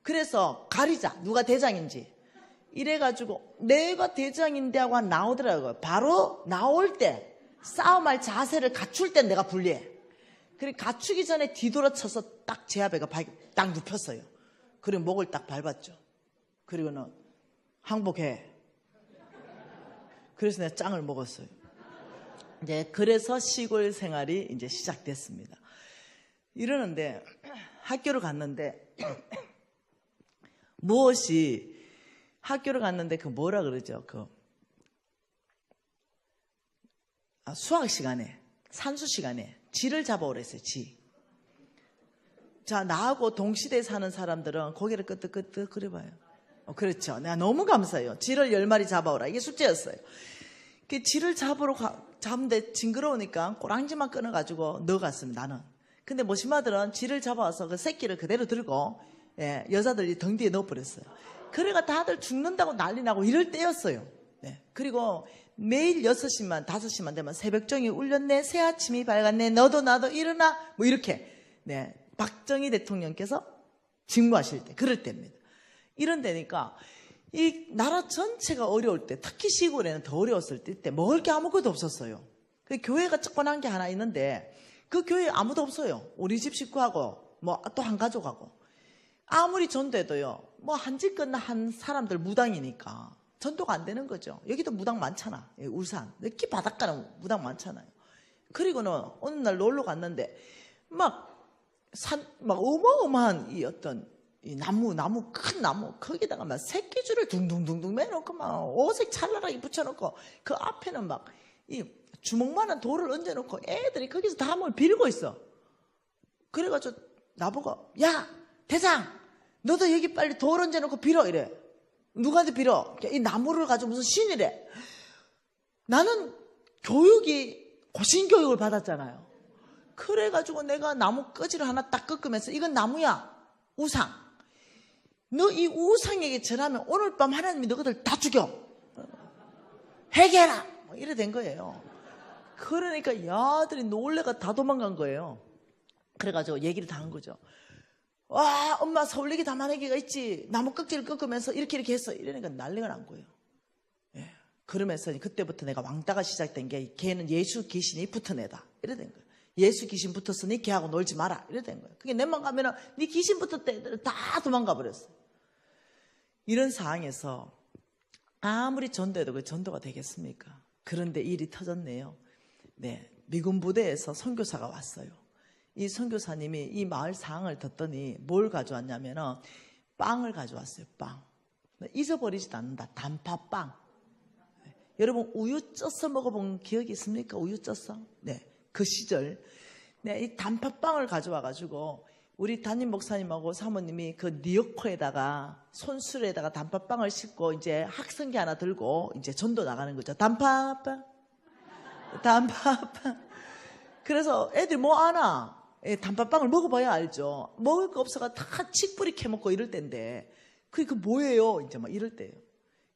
그래서 가리자. 누가 대장인지. 이래가지고 내가 대장인데 하고 나오더라고요. 바로 나올 때 싸움할 자세를 갖출 때 내가 불리해. 그리고 갖추기 전에 뒤돌아쳐서 딱 제 앞에 딱 눕혔어요. 그리고 목을 딱 밟았죠. 그리고는 항복해. 그래서 내가 짱을 먹었어요. 이제 그래서 시골 생활이 이제 시작됐습니다. 이러는데 학교를 갔는데 학교를 갔는데 그 뭐라 그러죠? 수학 시간에, 산수 시간에 쥐를 잡아오랬어요. 쥐. 자, 나하고 동시대에 사는 사람들은 고개를 끄덕끄덕 그려봐요. 그렇죠. 내가 너무 감사해요. 쥐를 10마리 잡아오라. 이게 숙제였어요. 그 쥐를 잡는데 징그러우니까 꼬랑지만 끊어가지고 넣어갔습니다. 나는. 근데 모시마들은 쥐를 잡아와서 그 새끼를 그대로 들고 여자들이 등 뒤에 넣어버렸어요. 그래가 다들 죽는다고 난리 나고 이럴 때였어요. 그리고 매일 6시만 5시만 되면 새벽종이 울렸네, 새아침이 밝았네, 너도 나도 일어나, 뭐 이렇게 박정희 대통령께서 직무하실 때, 그럴 때입니다. 이런 데니까 이 나라 전체가 어려울 때, 특히 시골에는 더 어려웠을 때 먹을 게 아무것도 없었어요. 그 교회가 조그만 게 하나 있는데 그 교회에 아무도 없어요. 우리 집 식구하고 뭐 또 한 가족하고. 아무리 전도해도요, 뭐 한 집 건너 한 사람들 무당이니까 전도가 안 되는 거죠. 여기도 무당 많잖아. 울산 이렇게 바닷가는 무당 많잖아요. 그리고는 어느 날 놀러 갔는데 막 어마어마한 이 나무 큰 나무 거기다가 막 새끼줄을 둥둥둥둥 매놓고 막 오색 찰나라게 붙여놓고 그 앞에는 막 이 주먹만한 돌을 얹어놓고 애들이 거기서 다 뭘 빌고 있어. 그래가지고 나보고, 야 대장, 너도 여기 빨리 돌 얹어놓고 빌어 이래. 누구한테 빌어? 이 나무를 가지고 무슨 신이래. 나는 고신교육을 받았잖아요. 그래가지고 내가 나무 끄지를 하나 딱 꺾으면서, 이건 나무야, 우상. 너 이 우상에게 절하면 오늘 밤 하나님이 너희들 다 죽여. 해결해라. 뭐 이래 된 거예요. 그러니까 야들이 놀래가 다 도망간 거예요. 그래가지고 얘기를 다 한 거죠. 와, 엄마 서울내기 담아내기가 있지. 나무 껍질을 꺾으면서 이렇게 했어. 이러니까 난리가 난 거예요. 그러면서 그때부터 내가 왕따가 시작된 게, 걔는 예수 귀신이 붙은 애다. 이래 된 거예요. 예수 귀신 붙었으니 걔하고 놀지 마라. 이래 된 거예요. 그게 내만 가면은 네 귀신 붙었대 애들 다 도망가 버렸어. 이런 상황에서 아무리 전도해도 그 전도가 되겠습니까? 그런데 일이 터졌네요. 미군 부대에서 선교사가 왔어요. 이 선교사님이 이 마을 상황을 듣더니 뭘 가져왔냐면은 빵을 가져왔어요. 빵. 잊어버리지도 않는다. 단팥빵. 여러분 우유 쪄서 먹어본 기억이 있습니까? 우유 쪄서? 네, 그 시절 네, 이 단팥빵을 가져와가지고 우리 담임 목사님하고 사모님이 그 리어커에다가 손수레에다가 단팥빵을 싣고 이제 학생기 하나 들고 이제 전도 나가는 거죠. 단팥빵. 그래서 애들이 뭐 아나? 단팥빵을 먹어봐야 알죠. 먹을 거 없어가 다 칡뿌리 캐먹고 이럴 때인데 그게 뭐예요? 이제 막 이럴 때예요.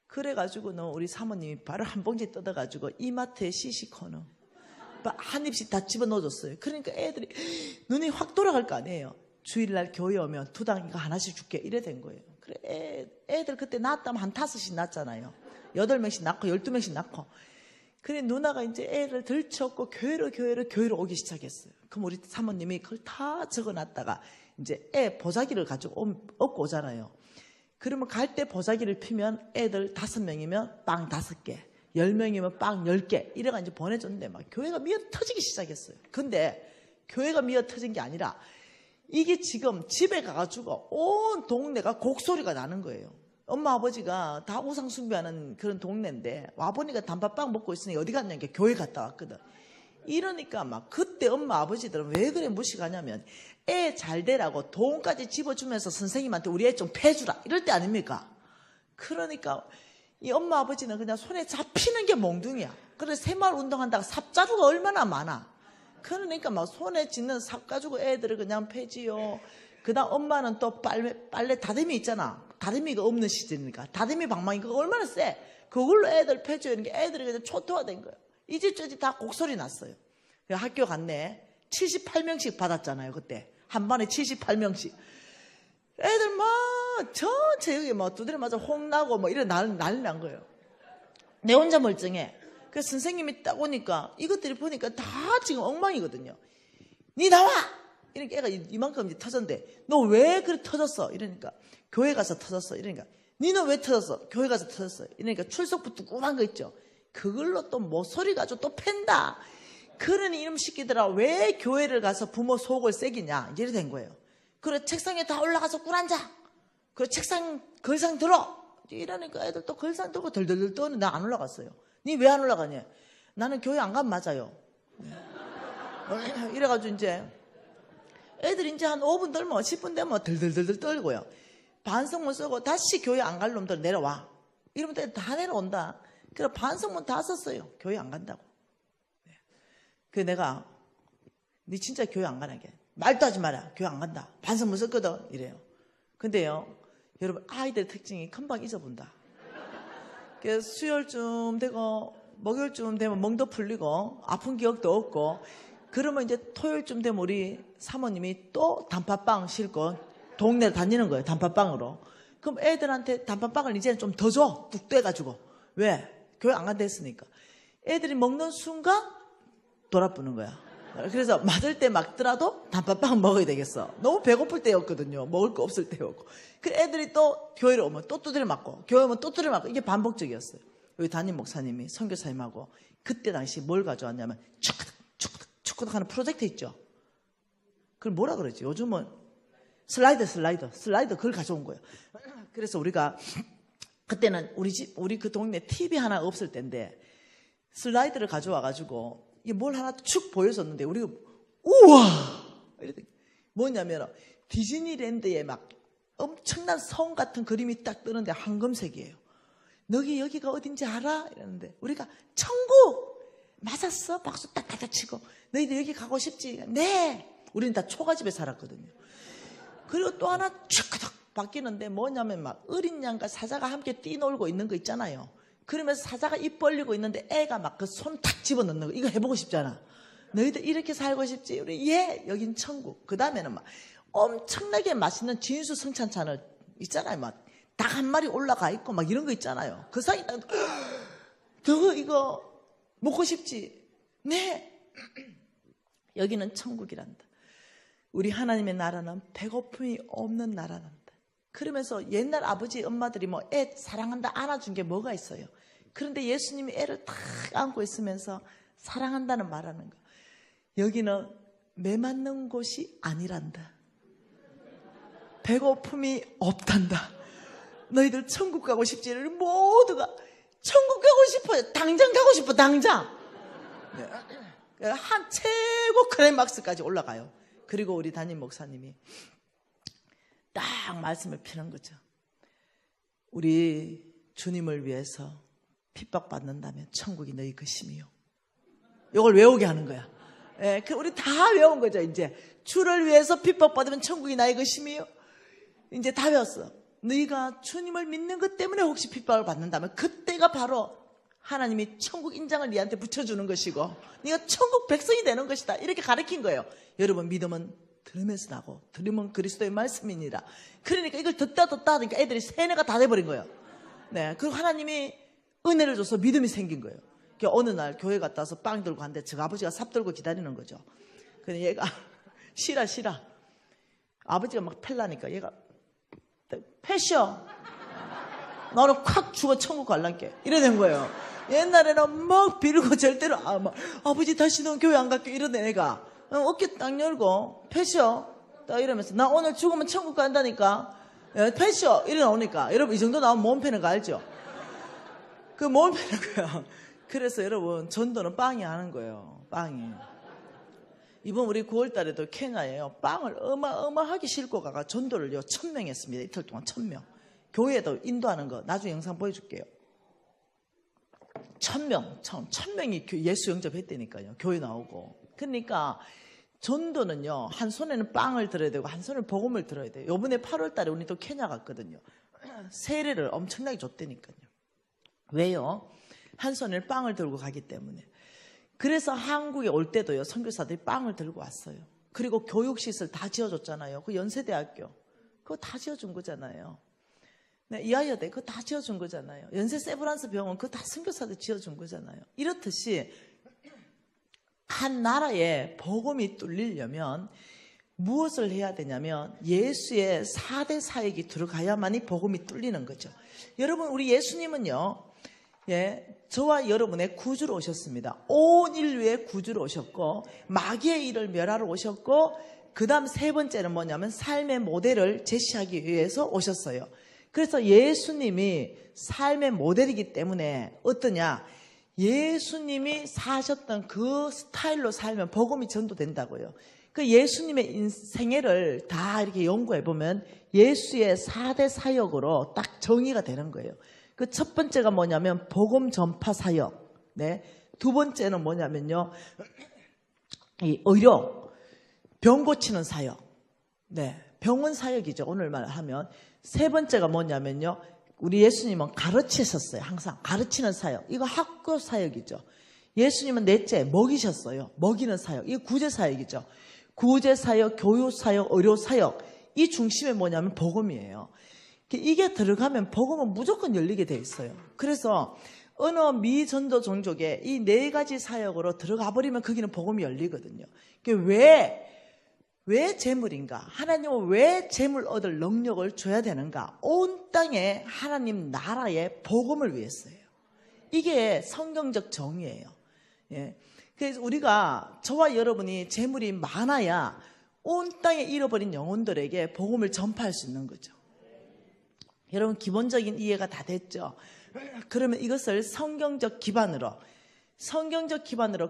그래가지고는 우리 사모님이 바로 한 봉지 뜯어가지고 이마트에 시시코너 한 입씩 다 집어넣어줬어요. 그러니까 애들이 눈이 확 돌아갈 거 아니에요. 주일날 교회 오면 두 당이가 하나씩 줄게 이래 된 거예요. 그래 애들 그때 낳았다면 한 5씩 낳았잖아요. 8명씩 낳고 12명씩 낳고. 그래 누나가 이제 애를 들쳤고 교회로 오기 시작했어요. 그럼 우리 사모님이 그걸 다 적어놨다가 이제 애 보자기를 가지고 얻고 오잖아요. 그러면 갈 때 보자기를 피면 애들 5명이면 빵 5개, 10명이면 빵 10개 이래가 이제 보내줬는데 막 교회가 미어 터지기 시작했어요. 근데 교회가 미어 터진 게 아니라 이게 지금 집에 가가지고 온 동네가 곡소리가 나는 거예요. 엄마 아버지가 다 우상 숭배하는 그런 동네인데 와보니까 단팥빵 먹고 있으니 어디 갔냐니까 교회 갔다 왔거든. 이러니까 막 그때 엄마 아버지들은 왜 그래 무식하냐면 애 잘 되라고 돈까지 집어주면서 선생님한테 우리 애 좀 패주라 이럴 때 아닙니까? 그러니까 이 엄마 아버지는 그냥 손에 잡히는 게 몽둥이야. 그래 새마을 운동한다가 삽자루가 얼마나 많아. 그러니까 막 손에 쥐는 삽 가지고 애들을 그냥 패지요. 그다음 엄마는 또 빨래 다듬이 있잖아. 다듬이가 없는 시절이니까 다듬이 방망이 그거 얼마나 세. 그걸로 애들 패줘야 하는 게 애들이 그냥 초토화된 거예요. 이 집 저 집 다 곡소리 났어요. 학교 갔네. 78명씩 받았잖아요. 그때 한 반에 78명씩. 애들 막 전체 여기 뭐 두드려 맞아 홍나고 뭐 이런 난리 난 거예요. 내 혼자 멀쩡해. 그래서 선생님이 딱 오니까 이것들이 보니까 다 지금 엉망이거든요. 니 나와! 이렇게 애가 이만큼 이제 터졌는데 너 왜 그래 터졌어? 이러니까 교회 가서 터졌어. 이러니까 니는 왜 터졌어? 교회 가서 터졌어. 이러니까 출석부 뚜꾸만 거 있죠. 그걸로 또 모서리 가지고 또 팬다. 그러니 이놈 새끼들아 왜 교회를 가서 부모 속을 새기냐 이래 된 거예요. 그래 책상에 다 올라가서 꿀 앉아. 그래 책상 걸상 들어. 이러니까 애들 또 걸상 들고 덜덜덜 떠는데 안 올라갔어요. 니 왜 안 올라가냐? 나는 교회 안 가면 맞아요. 이래가지고 이제 애들이 이제 한 5분 떨면 10분 되면 덜덜덜 떨고요. 반성문 쓰고 다시 교회 안 갈 놈들 내려와. 이러면 다 내려온다. 그래서 반성문 다 썼어요. 교회 안 간다고. 그래서 내가 니 진짜 교회 안 가냐게. 말도 하지 마라. 교회 안 간다. 반성문 썼거든. 이래요. 근데요. 여러분 아이들의 특징이 금방 잊어본다. 그래서 수요일쯤 되고 목요일쯤 되면 멍도 풀리고 아픈 기억도 없고 그러면 이제 토요일쯤 되면 우리 사모님이 또 단팥빵 싣고 동네를 다니는 거예요. 단팥빵으로. 그럼 애들한테 단팥빵을 이제는 좀 더 줘. 뚝 떼가지고. 왜? 교회 안 간다 했으니까. 애들이 먹는 순간 돌아보는 거야. 그래서 맞을 때 맞더라도 단팥빵 먹어야 되겠어. 너무 배고플 때였거든요. 먹을 거 없을 때였고. 그 애들이 또 교회로 오면 또 두드려 맞고 교회 오면 또 두드려 맞고 이게 반복적이었어요. 여기 담임 목사님이 선교사님하고 그때 당시 뭘 가져왔냐면 축구덕 하는 프로젝트 있죠. 그걸 뭐라 그러지? 요즘은 슬라이더 그걸 가져온 거예요. 그래서 우리가 그때는 우리 그 동네 TV 하나 없을 때인데 슬라이드를 가져와가지고 이게 뭘 하나 축 보여줬는데 우리가 우와 뭐냐면 디즈니랜드에 막 엄청난 성 같은 그림이 딱 뜨는데 황금색이에요. 너희 여기가 어딘지 알아? 이러는데 우리가 천국 맞았어? 박수 딱딱 치고 너희들 여기 가고 싶지? 네. 우리는 다 초가집에 살았거든요. 그리고 또 하나 축구덕 바뀌는데 뭐냐면 막 어린 양과 사자가 함께 뛰놀고 있는 거 있잖아요. 그러면서 사자가 입 벌리고 있는데 애가 막 그 손 탁 집어넣는 거 이거 해보고 싶잖아. 너희들 이렇게 살고 싶지? 우리 예 여긴 천국. 그 다음에는 막 엄청나게 맛있는 진수 성찬찬을 있잖아요. 막 닭 한 마리 올라가 있고 막 이런 거 있잖아요. 그 사이 너 이거 먹고 싶지? 네. 여기는 천국이란다. 우리 하나님의 나라는 배고픔이 없는 나라란다. 그러면서 옛날 아버지 엄마들이 뭐 애 사랑한다 안아준 게 뭐가 있어요. 그런데 예수님이 애를 탁 안고 있으면서 사랑한다는 말하는 거. 여기는 매맞는 곳이 아니란다. 배고픔이 없단다. 너희들 천국 가고 싶지? 모두가 천국 가고 싶어요. 당장 가고 싶어, 당장. 네. 한 최고 클라이막스까지 올라가요. 그리고 우리 담임 목사님이 딱 말씀을 피는 거죠. 우리 주님을 위해서 핍박받는다면 천국이 너희 것임이요. 이걸 외우게 하는 거야. 예, 우리 다 외운 거죠. 이제 주를 위해서 핍박받으면 천국이 나의 것임이요. 이제 다 배웠어. 너희가 주님을 믿는 것 때문에 혹시 핍박을 받는다면 그때가 바로 하나님이 천국 인장을 너한테 붙여주는 것이고 네가 천국 백성이 되는 것이다. 이렇게 가르친 거예요. 여러분, 믿음은 들으면서 나고 들으면 그리스도의 말씀이니라. 그러니까 이걸 듣다 하니까 애들이 세뇌가 다 돼버린 거예요. 네, 그리고 하나님이 은혜를 줘서 믿음이 생긴 거예요. 어느 날 교회 갔다 와서 빵 들고 갔는데 저 아버지가 삽 들고 기다리는 거죠. 근데 얘가 싫어. 아버지가 막 팰라니까 얘가 패셔. 너는 콱 죽어 천국 갈란게. 이래 된 거예요. 옛날에는 막 빌고 절대로 아버지 다시는 교회 안 갈게 이러던 애가 어깨 딱 열고 패셔 딱 이러면서 나 오늘 죽으면 천국 간다니까. 패셔 이래 나오니까 여러분 이 정도 나오면 몸 패는 거 알죠? 그 몸 패는 거야. 그래서 여러분 전도는 빵이 하는 거예요. 빵이. 이번 우리 9월 달에도 케냐에요. 빵을 어마어마하게 싣고 가가 전도를요 1000명 했습니다. 이틀 동안 1000명. 교회에도 인도하는 거 나중에 영상 보여줄게요. 1000명이 예수 영접했다니까요. 교회 나오고. 그러니까 전도는요 한 손에는 빵을 들어야 되고 한 손에 복음을 들어야 돼요. 이번에 8월 달에 우리 또 케냐 갔거든요. 세례를 엄청나게 줬다니까요. 왜요? 한 손에 빵을 들고 가기 때문에. 그래서 한국에 올 때도요 선교사들이 빵을 들고 왔어요. 그리고 교육시설 다 지어줬잖아요. 그 연세대학교 그거 다 지어준 거잖아요. 네, 이하여대 그거 다 지어준 거잖아요. 연세 세브란스 병원 그거 다 선교사들 지어준 거잖아요. 이렇듯이 한 나라에 복음이 뚫리려면 무엇을 해야 되냐면 예수의 4대 사역이 들어가야만이 복음이 뚫리는 거죠. 여러분 우리 예수님은요 저와 여러분의 구주로 오셨습니다. 온 인류의 구주로 오셨고 마귀의 일을 멸하러 오셨고 그 다음 세 번째는 뭐냐면 삶의 모델을 제시하기 위해서 오셨어요. 그래서 예수님이 삶의 모델이기 때문에 어떠냐? 예수님이 사셨던 그 스타일로 살면 복음이 전도된다고요. 그 예수님의 생애를 다 이렇게 연구해보면 예수의 4대 사역으로 딱 정의가 되는 거예요. 그 첫 번째가 뭐냐면 복음 전파 사역. 네. 두 번째는 뭐냐면요. 이 의료, 병 고치는 사역. 네. 병원 사역이죠. 오늘 말하면. 세 번째가 뭐냐면요. 우리 예수님은 가르치셨어요. 항상 가르치는 사역. 이거 학교 사역이죠. 예수님은 넷째 먹이셨어요. 먹이는 사역. 이거 구제 사역이죠. 구제 사역, 교육 사역, 의료 사역. 이 중심에 뭐냐면 복음이에요. 이게 들어가면 복음은 무조건 열리게 돼 있어요. 그래서 어느 미전도 종족에 이 네 가지 사역으로 들어가 버리면 거기는 복음이 열리거든요. 왜 재물인가? 하나님은 왜 재물 얻을 능력을 줘야 되는가? 온 땅에 하나님 나라의 복음을 위해서예요. 이게 성경적 정의예요. 예. 그래서 우리가 저와 여러분이 재물이 많아야 온 땅에 잃어버린 영혼들에게 복음을 전파할 수 있는 거죠. 여러분 기본적인 이해가 다 됐죠? 그러면 이것을 성경적 기반으로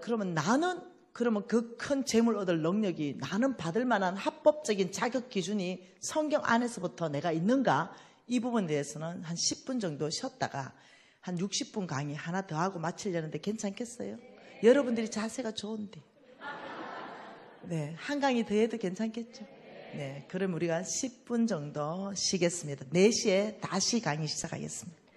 그러면 나는 그 큰 재물 얻을 능력이 나는 받을 만한 합법적인 자격 기준이 성경 안에서부터 내가 있는가? 이 부분에 대해서는 한 10분 정도 쉬었다가 한 60분 강의 하나 더 하고 마치려는데 괜찮겠어요? 여러분들이 자세가 좋은데. 네, 한 강의 더 해도 괜찮겠죠? 네, 그럼 우리가 10분 정도 쉬겠습니다. 4시에 다시 강의 시작하겠습니다.